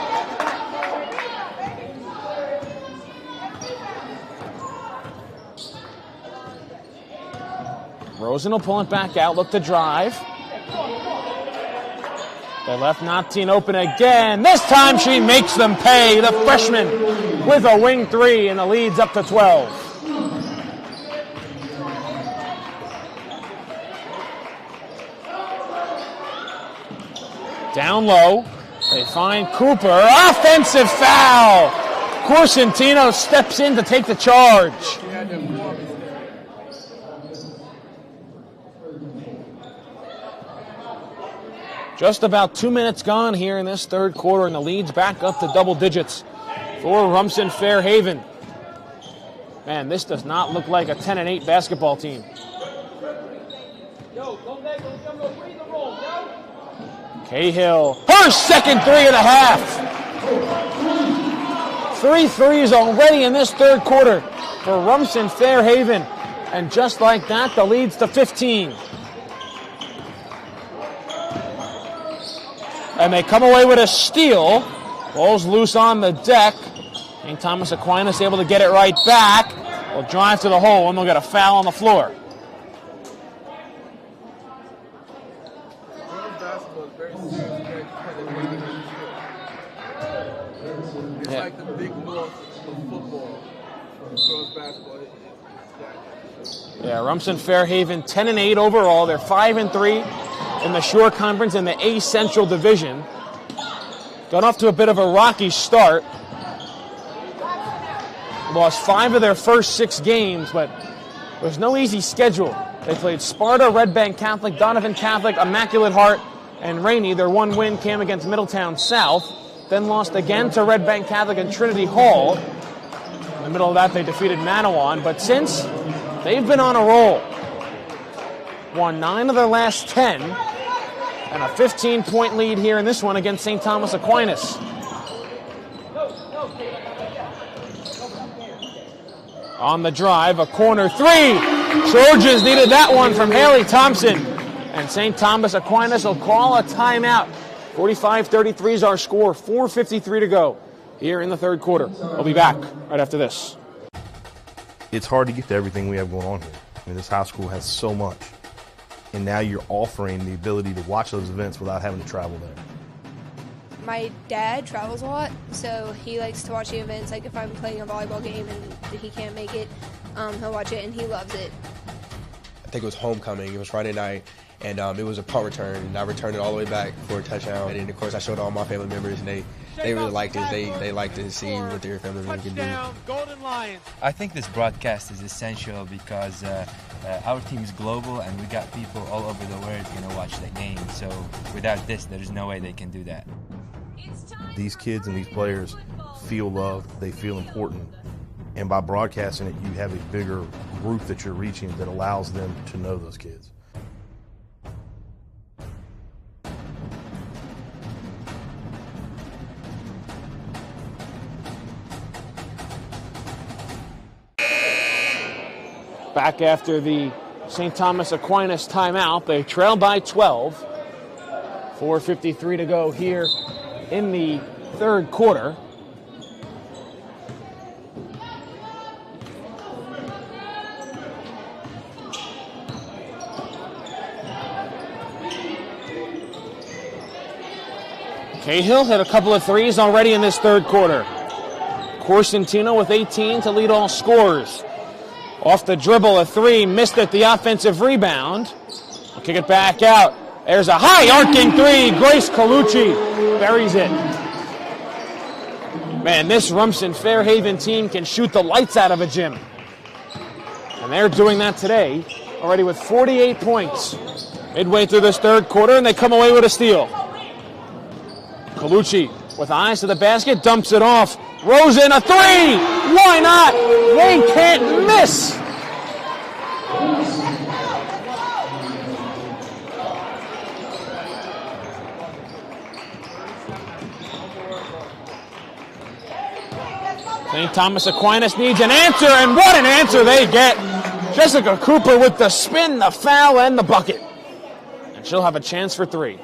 Rosen will pull it back out, look to drive. They left Natin open again. This time she makes them pay. The freshman with a wing three, and the lead's up to 12. Down low, they find Cooper. Offensive foul! Corsentino steps in to take the charge. Just about 2 minutes gone here in this third quarter, and the lead's back up to double digits for Rumson Fairhaven. Man, this does not look like a 10-8 basketball team. Cahill, her second three of the half. 3 threes already in this third quarter for Rumson Fairhaven. And just like that, the lead's to 15. And they come away with a steal. Ball's loose on the deck. St Thomas Aquinas able to get it right back. They'll drive to the hole, and they'll get a foul on the floor. It's like the big north of football. Girls basketball. Yeah, Rumson Fairhaven 10-8 overall. They're 5-3 in the Shore Conference in the A Central Division. Got off to a bit of a rocky start. Lost 5 of their first 6 games, but there's no easy schedule. They played Sparta, Red Bank Catholic, Donovan Catholic, Immaculate Heart, and Rainey. Their one win came against Middletown South. Then lost again to Red Bank Catholic and Trinity Hall. In the middle of that, they defeated Manawan. But since, they've been on a roll. Won 9 of their last 10. And a 15-point lead here in this one against St. Thomas Aquinas. On the drive, a corner three. Trojans needed that one from Haley Thompson. And St. Thomas Aquinas will call a timeout. 45-33 is our score. 4:53 to go here in the third quarter. We'll be back right after this. It's hard to get to everything we have going on here. I mean, this high school has so much. And now you're offering the ability to watch those events without having to travel there. My dad travels a lot, so he likes to watch the events. Like if I'm playing a volleyball game and he can't make it, he'll watch it, and he loves it. I think it was homecoming. It was Friday night, and it was a punt return, and I returned it all the way back for a touchdown. And then, of course, I showed all my family members, and they really liked it. They liked to see what their family members can do. Golden Lions. I think this broadcast is essential because our team is global, and we got people all over the world watch the game. So without this, there's no way they can do that. These kids and these players feel loved, they feel important, and by broadcasting it, you have a bigger group that you're reaching that allows them to know those kids. Back after the St. Thomas Aquinas timeout, they trail by 12. 4:53 to go here in the third quarter. Cahill hit a couple of threes already in this third quarter. Corsentino with 18 to lead all scorers. Off the dribble, a three, missed it, the offensive rebound. I'll kick it back out. There's a high arcing three. Grace Colucci buries it. Man, this Rumson Fairhaven team can shoot the lights out of a gym. And they're doing that today, already with 48 points. Midway through this third quarter, and they come away with a steal. Colucci, with eyes to the basket, dumps it off. Rosen, a three! Why not? They can't miss! St. Thomas Aquinas needs an answer, and what an answer they get! Jessica Cooper with the spin, the foul, and the bucket. And she'll have a chance for three.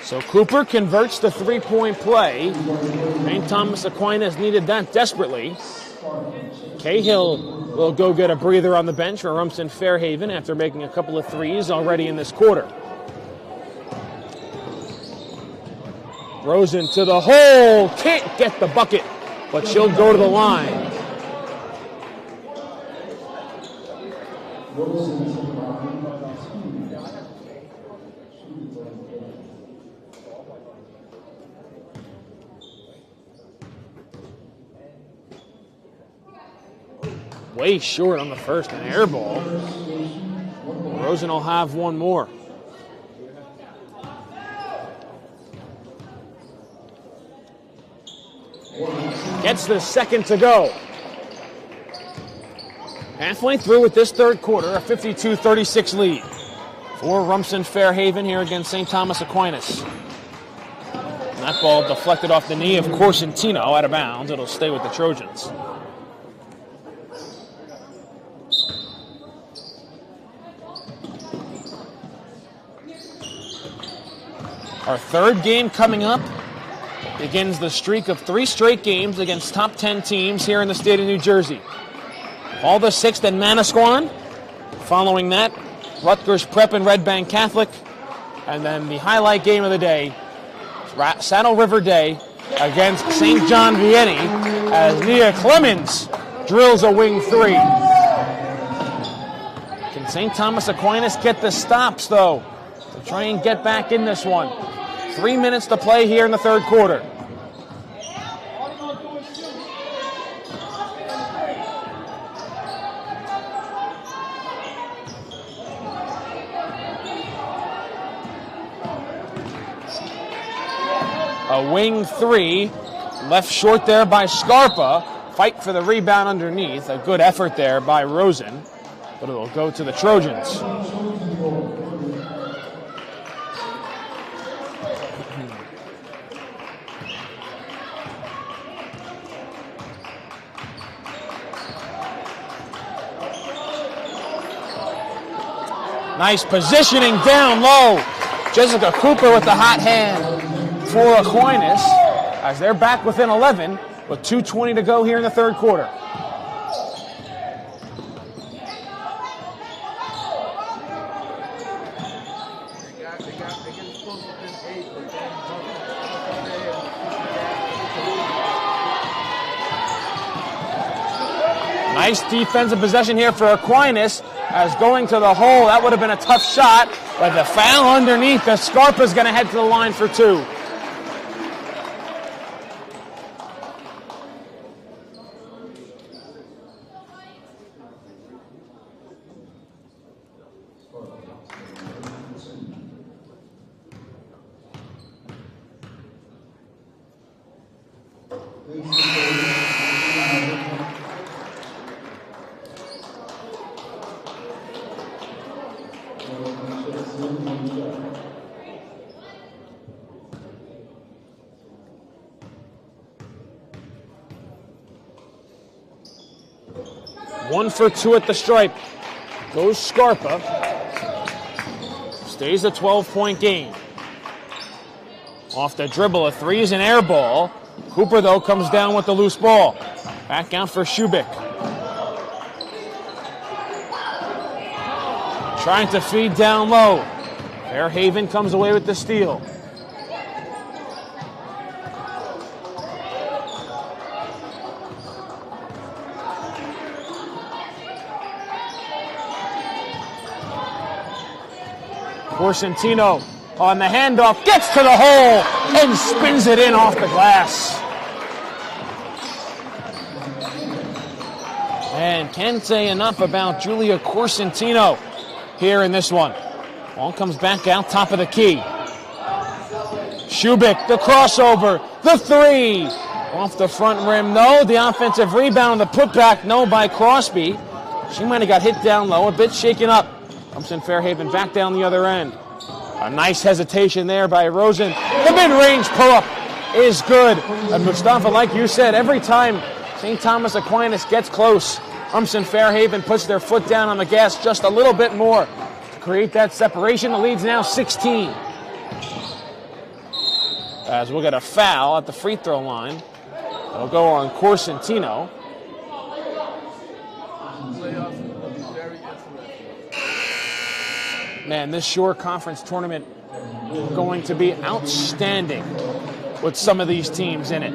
So Cooper converts the three-point play. St. Thomas Aquinas needed that desperately. Cahill will go get a breather on the bench for Rumson Fairhaven after making a couple of threes already in this quarter. Rosen to the hole, can't get the bucket, but she'll go to the line. Way short on the first, an air ball. Rosen will have one more. Gets the second to go. Halfway through with this third quarter, a 52-36 lead for Rumson Fairhaven here against St. Thomas Aquinas. And that ball deflected off the knee of Corsentino out of bounds. It'll stay with the Trojans. Our third game coming up begins the streak of 3 straight games against top 10 teams here in the state of New Jersey. All the 6th in Manasquan. Following that, Rutgers Prep and Red Bank Catholic. And then the highlight game of the day, Saddle River Day against St. John Vianney as Nia Clemens drills a wing 3. Can St. Thomas Aquinas get the stops, though, to try and get back in this one? 3 minutes to play here in the third quarter. A wing 3, left short there by Scarpa. Fight for the rebound underneath. A good effort there by Rosen, but it'll go to the Trojans. Nice positioning down low. Jessica Cooper with the hot hand for Aquinas as they're back within 11 with 2:20 to go here in the third quarter. Nice defensive possession here for Aquinas as going to the hole. That would have been a tough shot, but the foul underneath. The Scarpa's going to head to the line for 2. One for 2 at the stripe. Goes Scarpa. Stays a 12-point game. Off the dribble, a 3 is an air ball. Cooper, though, comes down with the loose ball. Back out for Shubik. Trying to feed down low. Fairhaven comes away with the steal. Corsentino on the handoff, gets to the hole and spins it in off the glass. And can't say enough about Julia Corsentino here in this one. Ball comes back out top of the key. Shubik, the crossover, the three. Off the front rim, no. The offensive rebound, the putback, no by Crosby. She might have got hit down low, a bit shaken up. Rumson Fairhaven back down the other end. A nice hesitation there by Rosen. The mid-range pull-up is good. And Mustafa, like you said, every time St. Thomas Aquinas gets close, Rumson Fairhaven puts their foot down on the gas just a little bit more to create that separation. The lead's now 16. As we'll get a foul at the free throw line. It'll go on Corsentino. Man, this Shore Conference tournament going to be outstanding with some of these teams in it.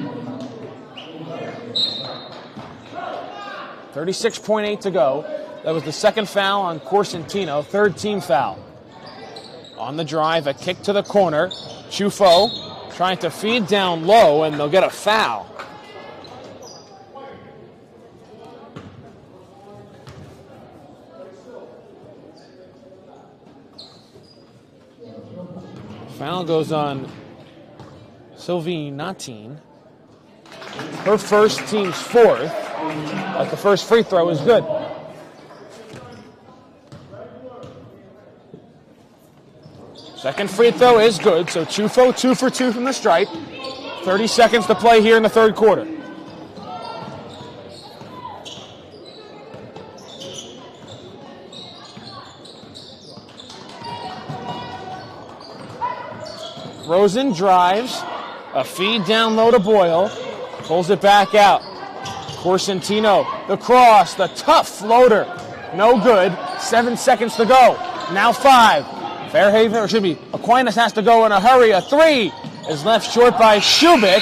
36.8 to go. That was the second foul on Corsentino, third team foul. On the drive, a kick to the corner. Chufo trying to feed down low, and they'll get a foul. Foul goes on Sylvie Natin. Her first, team's fourth. But the first free throw is good. Second free throw is good, so Chufo 2 for 2 from the stripe. 30 seconds to play here in the third quarter. Rosen drives, a feed down low to Boyle, pulls it back out. Corsentino, the cross, the tough floater, no good. 7 seconds to go. Now 5. Fairhaven, or should be, Aquinas has to go in a hurry. A 3 is left short by Shubik,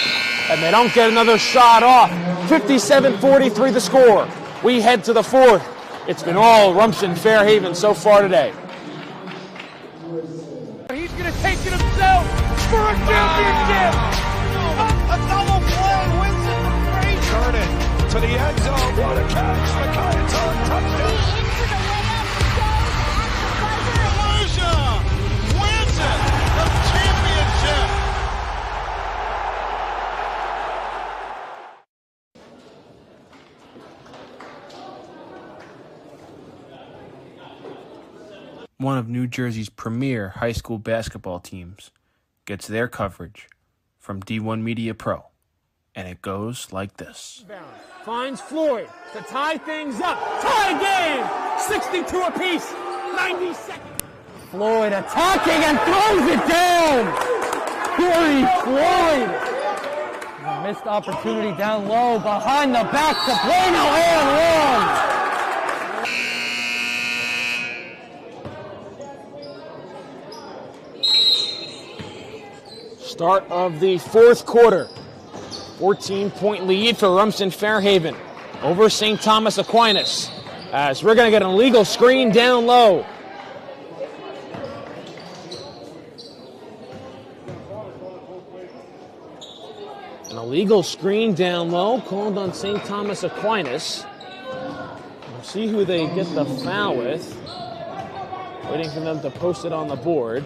and they don't get another shot off. 57-43 the score. We head to the fourth. It's been all Rumson Fairhaven so far today. He's going to take it himself for a championship. A double play wins it from Frazier. Turn it to the end zone. What a catch. McKay, touchdown. Wins it. The championship. One of New Jersey's premier high school basketball teams gets their coverage from D1 Media Pro, and it goes like this. Finds Floyd to tie things up. Tie game. 62 apiece. 90 seconds. Floyd attacking and throws it down. Corey Floyd. A missed opportunity down low behind the back to Bueno and long. Start of the fourth quarter. 14-point lead for Rumson Fairhaven over St. Thomas Aquinas. As we're going to get an illegal screen down low. An illegal screen down low called on St. Thomas Aquinas. We'll see who they get the foul with. Waiting for them to post it on the board.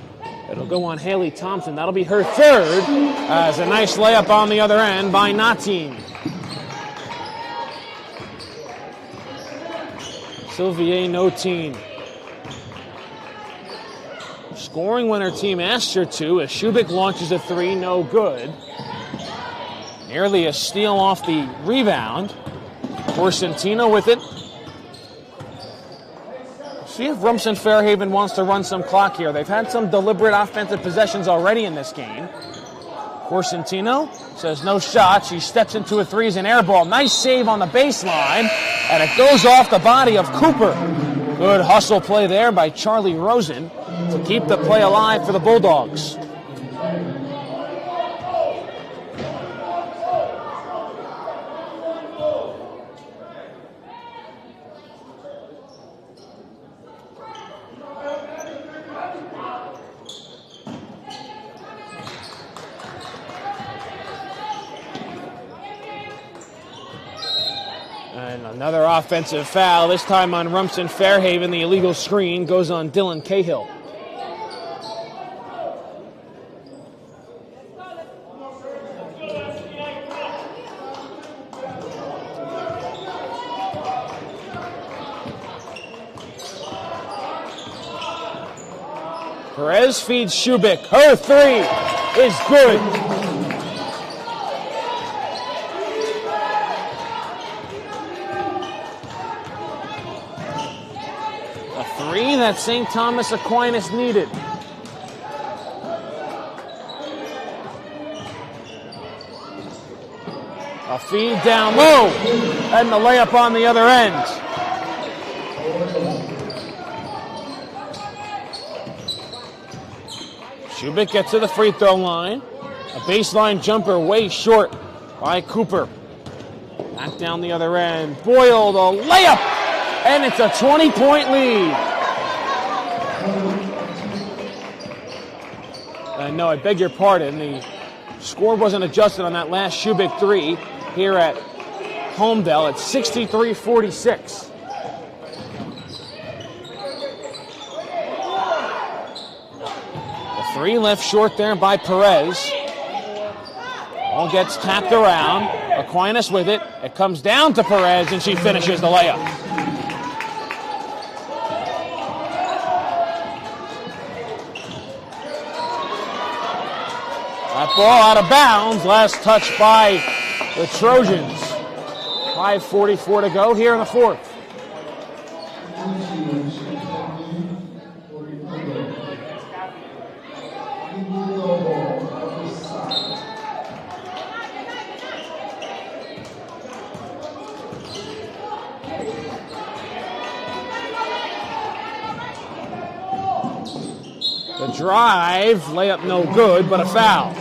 It'll go on Haley Thompson. That'll be her third. As a nice layup on the other end by Natin. Sylvie Natin. Scoring when her team asks her to as Shubik launches a 3, no good. Nearly a steal off the rebound. Corsentino with it. See if Rumson Fairhaven wants to run some clock here. They've had some deliberate offensive possessions already in this game. Corsentino says no shot. She steps into a 3 as an air ball. Nice save on the baseline. And it goes off the body of Cooper. Good hustle play there by Charlie Rosen to keep the play alive for the Bulldogs. And another offensive foul, this time on Rumson Fairhaven. The illegal screen goes on Dylan Cahill. Perez feeds Shubik. Her three is good. A three that St. Thomas Aquinas needed. A feed down low, and the layup on the other end. Shubik gets to the free throw line. A baseline jumper way short by Cooper. Back down the other end. Boyle, the layup, and it's a 20-point lead. No, I beg your pardon. The score wasn't adjusted on that last Shubik three here at Homedale. It's 63-46. Three left short there by Perez. Ball gets tapped around. Aquinas with it. It comes down to Perez, and she finishes the layup. That ball out of bounds. Last touch by the Trojans. 5:44 to go here in the fourth. The drive, layup no good, but a foul.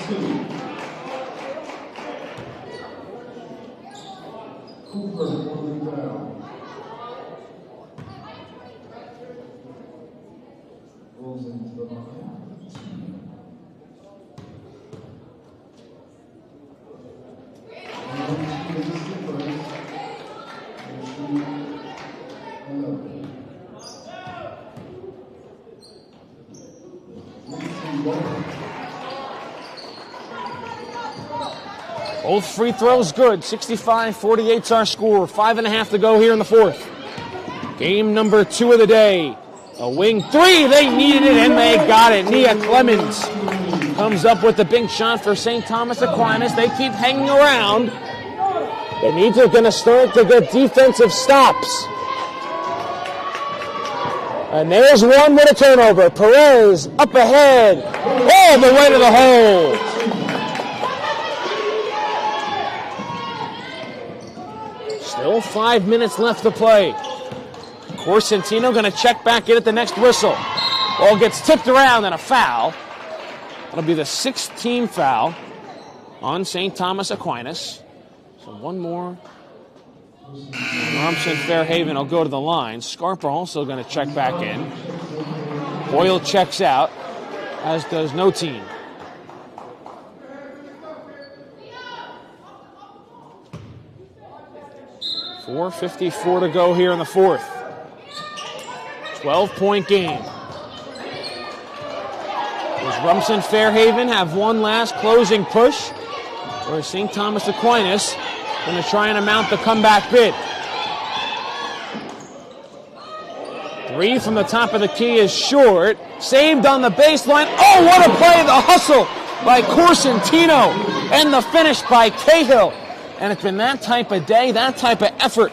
Both free throws good. 65-48's our score. 5.5 to go here in the fourth. Game number 2 of the day. A wing three. They needed it, and they got it. Nia Clemens comes up with the big shot for St. Thomas Aquinas. They keep hanging around. They need to going to start to get defensive stops. And there's one with a turnover. Perez up ahead. All the way to the hole. Still 5 minutes left to play. Corsentino going to check back in at the next whistle. Ball gets tipped around and a foul. That'll be the 6th team foul on St. Thomas Aquinas. So one more. Rumson Fairhaven will go to the line. Scarpa also going to check back in. Boyle checks out, as does no team. .54 to go here in the fourth. 12-point game. Does Rumson Fairhaven have one last closing push? Or is St. Thomas Aquinas going to try and mount the comeback bid? Three from the top of the key is short. Saved on the baseline. Oh, what a play! The hustle by Corsentino. And the finish by Cahill. And it's been that type of day, that type of effort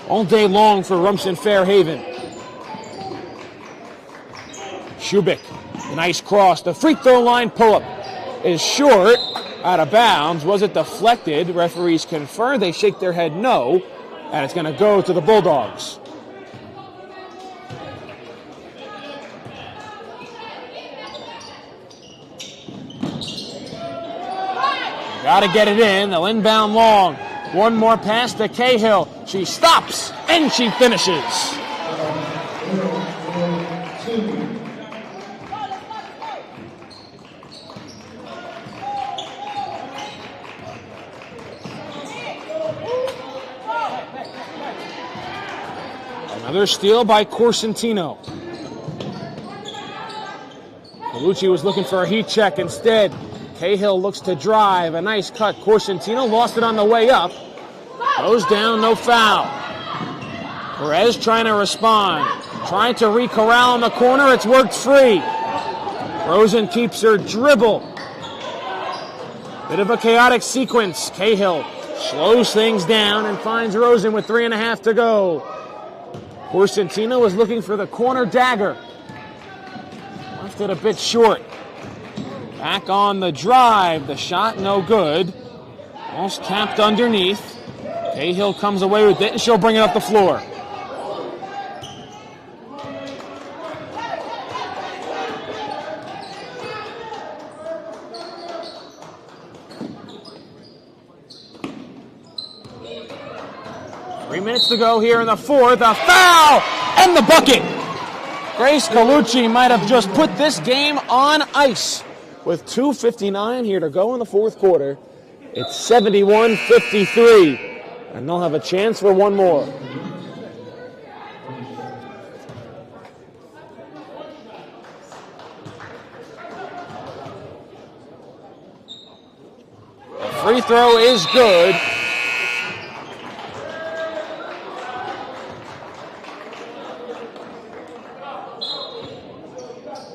all day long for Rumson Fairhaven. Shubik, nice cross. The free throw line pull-up is short, out of bounds. Was it deflected? Referees confer. They shake their head no, and it's going to go to the Bulldogs. Got to get it in. They'll inbound long. One more pass to Cahill. She stops, and she finishes. Another steal by Corsentino. Colucci was looking for a heat check. Instead, Cahill looks to drive. A nice cut. Corsentino lost it on the way up. Goes down, no foul. Perez trying to respond. Trying to re-corral in the corner. It's worked free. Rosen keeps her dribble. Bit of a chaotic sequence. Cahill slows things down and finds Rosen with 3.5 to go. Corsentino was looking for the corner dagger. Left it a bit short. Back on the drive. The shot no good. Almost capped underneath. Cahill comes away with it, and she'll bring it up the floor. Minutes to go here in the fourth. A foul and the bucket. Grace Colucci might have just put this game on ice with 2:59 here to go in the fourth quarter. It's 71-53, and they'll have a chance for one more. The free throw is good.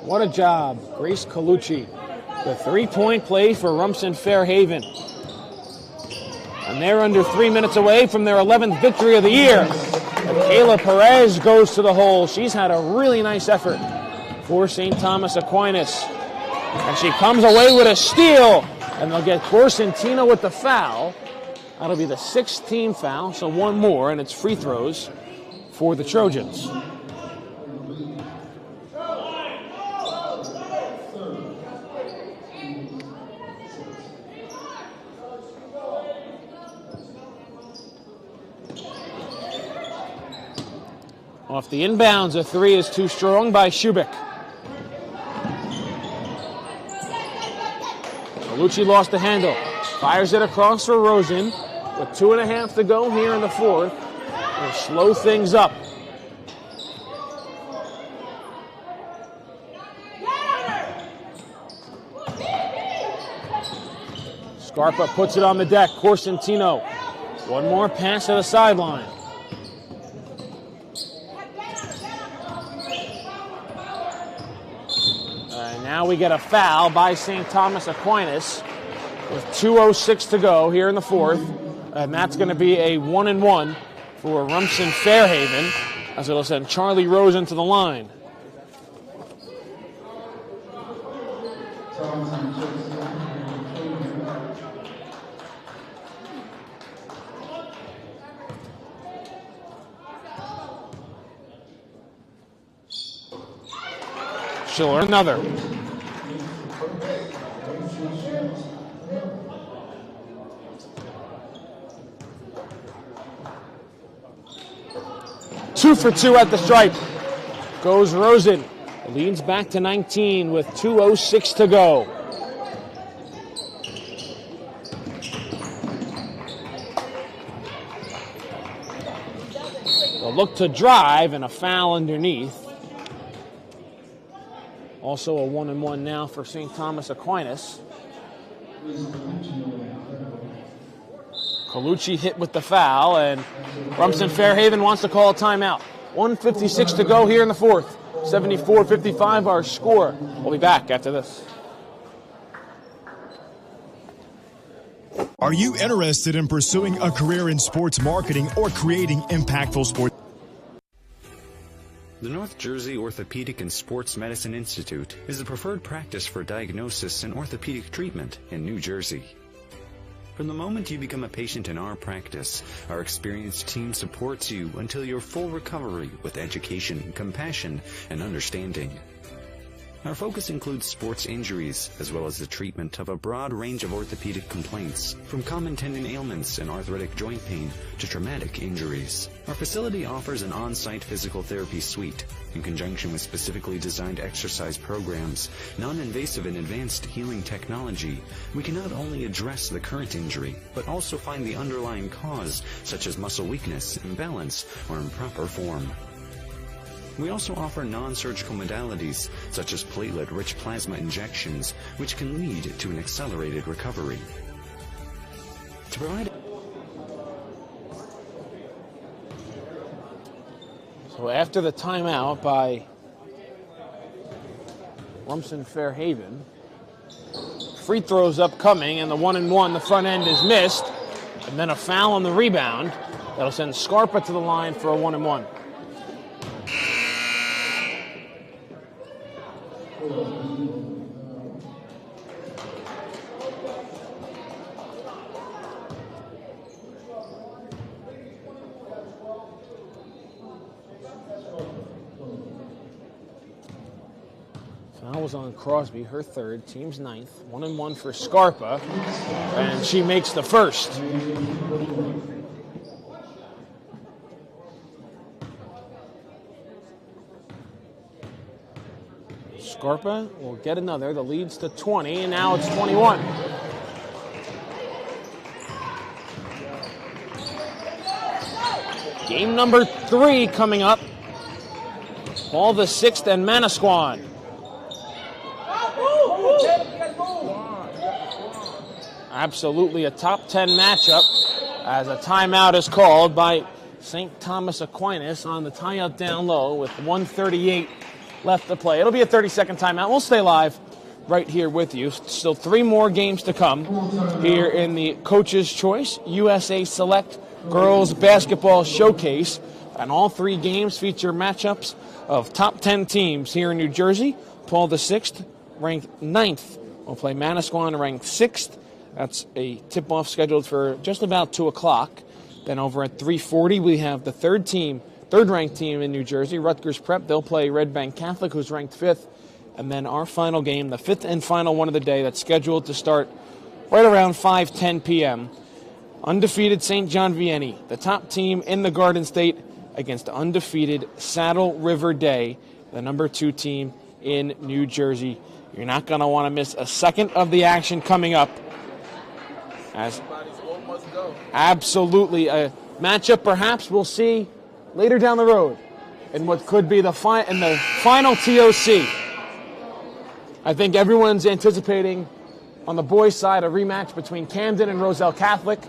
What a job, Grace Colucci. The three-point play for Rumson Fairhaven. And they're under 3 minutes away from their 11th victory of the year. And Kayla Perez goes to the hole. She's had a really nice effort for St. Thomas Aquinas. And she comes away with a steal. And they'll get Corsentino with the foul. That'll be the 6th team foul, so one more, and it's free throws for the Trojans. Off the inbounds, a three is too strong by Shubik. Colucci lost the handle. Fires it across for Rosen. With 2.5 to go here in the fourth. We'll slow things up. Scarpa puts it on the deck. Corsentino. One more pass to the sideline. Now we get a foul by St. Thomas Aquinas with 2:06 to go here in the fourth. And that's going to be a 1-and-1 for Rumson Fairhaven, as it'll send Charlie Rosen to the line. Schiller, another. Two for two at the stripe. Goes Rosen. Leads back to 19 with 2:06 to go. They'll look to drive and a foul underneath. Also a 1-and-1 now for St. Thomas Aquinas. Colucci hit with the foul, and Rumson Fairhaven wants to call a timeout. 1:56 to go here in the fourth. 74-55 our score. We'll be back after this. Are you interested in pursuing a career in sports marketing or creating impactful sports? The North Jersey Orthopedic and Sports Medicine Institute is the preferred practice for diagnosis and orthopedic treatment in New Jersey. From the moment you become a patient in our practice, our experienced team supports you until your full recovery with education, compassion, and understanding. Our focus includes sports injuries, as well as the treatment of a broad range of orthopedic complaints, from common tendon ailments and arthritic joint pain to traumatic injuries. Our facility offers an on-site physical therapy suite. In conjunction with specifically designed exercise programs, non-invasive and advanced healing technology, we can not only address the current injury, but also find the underlying cause, such as muscle weakness, imbalance, or improper form. We also offer non-surgical modalities, such as platelet-rich plasma injections, which can lead to an accelerated recovery. To provide... So after the timeout by Rumson Fairhaven, free throws upcoming, and the 1-and-1, the front end is missed, and then a foul on the rebound. That'll send Scarpa to the line for a 1-and-1. Foul was on Crosby, her third, team's ninth. 1-and-1 for Scarpa, and she makes the first. Scarpa will get another. The lead's to 20, and now it's 21. Game number 3 coming up. Paul VI and Manasquan. Absolutely a top 10 matchup as a timeout is called by St. Thomas Aquinas on the tie-up down low with 1:38 left to play. It'll be a 30-second timeout. We'll stay live right here with you. Still 3 more games to come here in the Coach's Choice USA Select Girls Basketball Showcase. And all 3 games feature matchups of top 10 teams here in New Jersey. Paul VI, ranked 9th, will play Manasquan, ranked 6th. That's a tip-off scheduled for just about 2 o'clock. Then over at 3:40, we have the third-ranked team in New Jersey, Rutgers Prep. They'll play Red Bank Catholic, who's ranked 5th. And then our final game, the 5th and final one of the day, that's scheduled to start right around 5:10 p.m. Undefeated St. John Vianney, the top team in the Garden State, against undefeated Saddle River Day, the number 2 team in New Jersey. You're not going to want to miss a second of the action coming up. As absolutely a matchup perhaps we'll see later down the road in what could be the final TOC. I think everyone's anticipating on the boys' side a rematch between Camden and Roselle Catholic.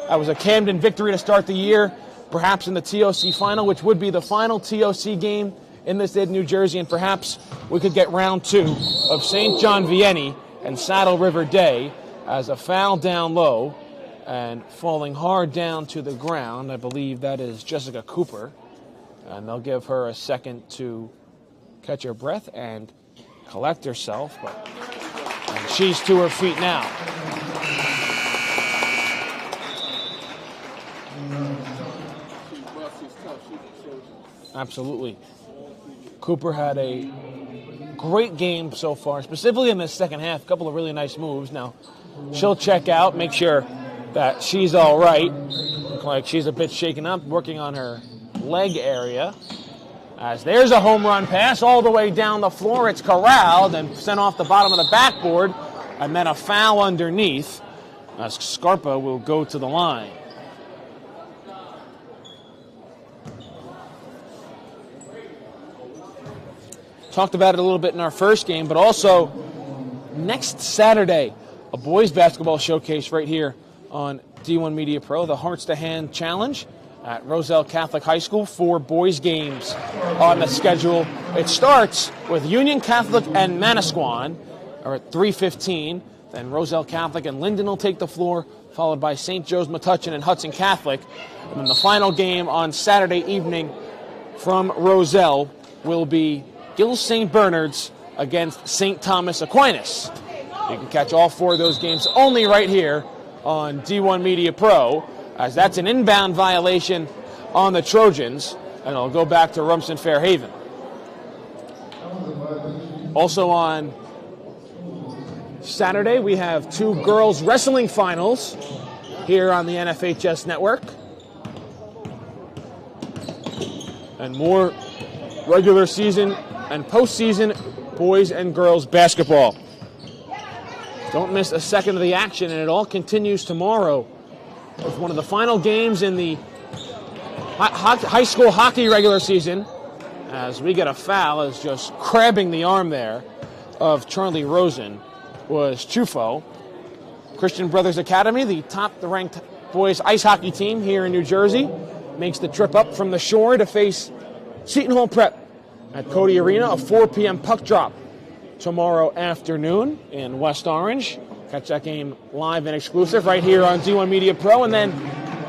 That was a Camden victory to start the year, perhaps in the TOC final, which would be the final TOC game in the state of New Jersey, and perhaps we could get round 2 of St. John Vianney and Saddle River Day as a foul down low and falling hard down to the ground. I believe that is Jessica Cooper, and they'll give her a second to catch her breath and collect herself, and she's to her feet now. Absolutely. Cooper had a great game so far, specifically in the second half. A couple of really nice moves. Now, she'll check out, make sure that she's all right. Looks like she's a bit shaken up, working on her leg area. As there's a home run pass all the way down the floor. It's corralled and sent off the bottom of the backboard, and then a foul underneath as Scarpa will go to the line. Talked about it a little bit in our first game, but also next Saturday, a boys basketball showcase right here on D1 Media Pro, the Hearts to Hand Challenge at Roselle Catholic High School. 4 boys games on the schedule. It starts with Union Catholic and Manasquan are at 3:15. Then Roselle Catholic and Linden will take the floor, followed by St. Joe's Metuchen and Hudson Catholic. And then the final game on Saturday evening from Roselle will be Gills St. Bernard's against St. Thomas Aquinas. You can catch all 4 of those games only right here on D1 Media Pro, as that's an inbound violation on the Trojans, and it'll go back to Rumson Fairhaven. Also on Saturday, we have 2 girls wrestling finals here on the NFHS network. And more regular season and postseason boys and girls basketball. Don't miss a second of the action, and it all continues tomorrow with one of the final games in the high school hockey regular season, as we get a foul as just crabbing the arm there of Charlie Rosen was Chufo. Christian Brothers Academy, the top-ranked boys ice hockey team here in New Jersey, makes the trip up from the shore to face Seton Hall Prep at Cody Arena, a 4 p.m. puck drop tomorrow afternoon in West Orange. Catch that game live and exclusive right here on D1 Media Pro. And then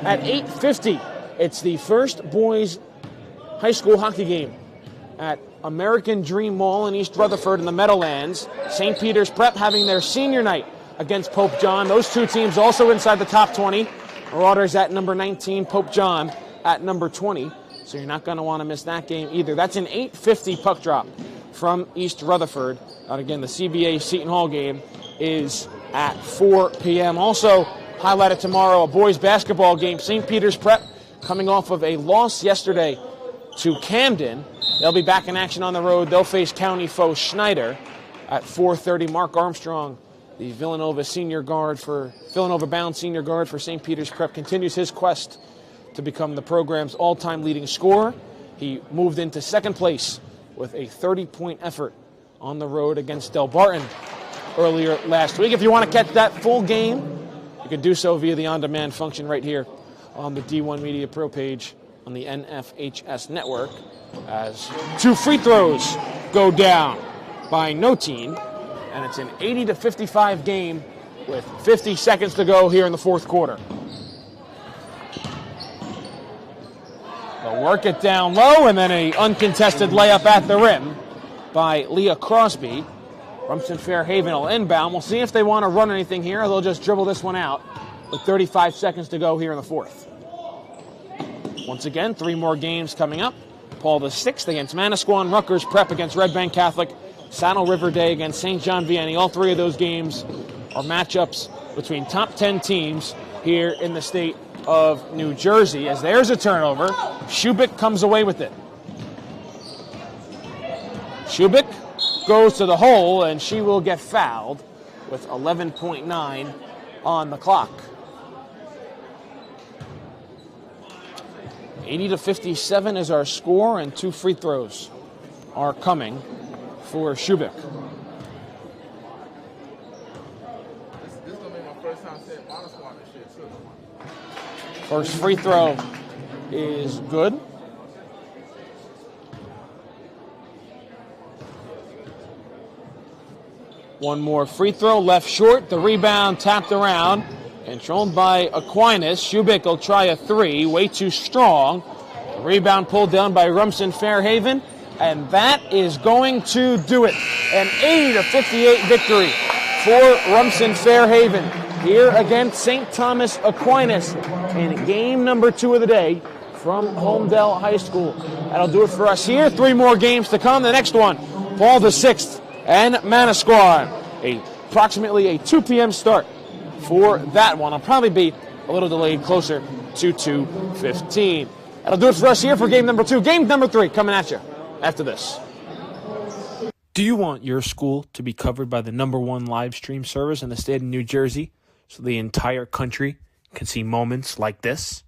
at 8:50, it's the first boys high school hockey game at American Dream Mall in East Rutherford in the Meadowlands. St. Peter's Prep having their senior night against Pope John. Those 2 teams also inside the top 20. Marauders at number 19, Pope John at number 20. So you're not going to want to miss that game either. That's an 8:50 puck drop from East Rutherford. And again, the CBA Seton Hall game is at 4 p.m. Also highlighted tomorrow, a boys basketball game. St. Peter's Prep coming off of a loss yesterday to Camden. They'll be back in action on the road. They'll face county foe Schneider at 4:30. Mark Armstrong, the Villanova bound senior guard for St. Peter's Prep, continues his quest to become the program's all-time leading scorer. He moved into second place with a 30-point effort on the road against Del Barton earlier last week. If you want to catch that full game, you can do so via the on-demand function right here on the D1 Media Pro page on the NFHS network, as 2 free throws go down by no team, and it's an 80-55 game with 50 seconds to go here in the fourth quarter. They'll work it down low, and then an uncontested layup at the rim by Leah Crosby. Rumson Fairhaven will inbound. We'll see if they want to run anything here, or they'll just dribble this one out with 35 seconds to go here in the fourth. Once again, 3 more games coming up. Paul VI against Manasquan, Rutgers Prep against Red Bank Catholic, Saddle River Day against St. John Vianney. All 3 of those games are matchups between top 10 teams here in the state of New Jersey. As there's a turnover, Shubik comes away with it. Shubik goes to the hole, and she will get fouled with 11.9 on the clock. 80-57 is our score, and 2 free throws are coming for Shubik. This is going to be my first time saying Manasquan and shit, too. First free throw is good. One more free throw, left short. The rebound tapped around, controlled by Aquinas. Shubik will try a 3, way too strong. The rebound pulled down by Rumson Fairhaven, and that is going to do it. An 80-58 victory for Rumson Fairhaven here against St. Thomas Aquinas in game number 2 of the day from Homedale High School. That'll do it for us here. 3 more games to come. The next one, Paul VI and Manasquan. Approximately a 2 p.m. start for that one. I'll probably be a little delayed, closer to 2:15. That'll do it for us here for game number 2. Game number 3 coming at you after this. Do you want your school to be covered by the #1 live stream service in the state of New Jersey so the entire country can see moments like this?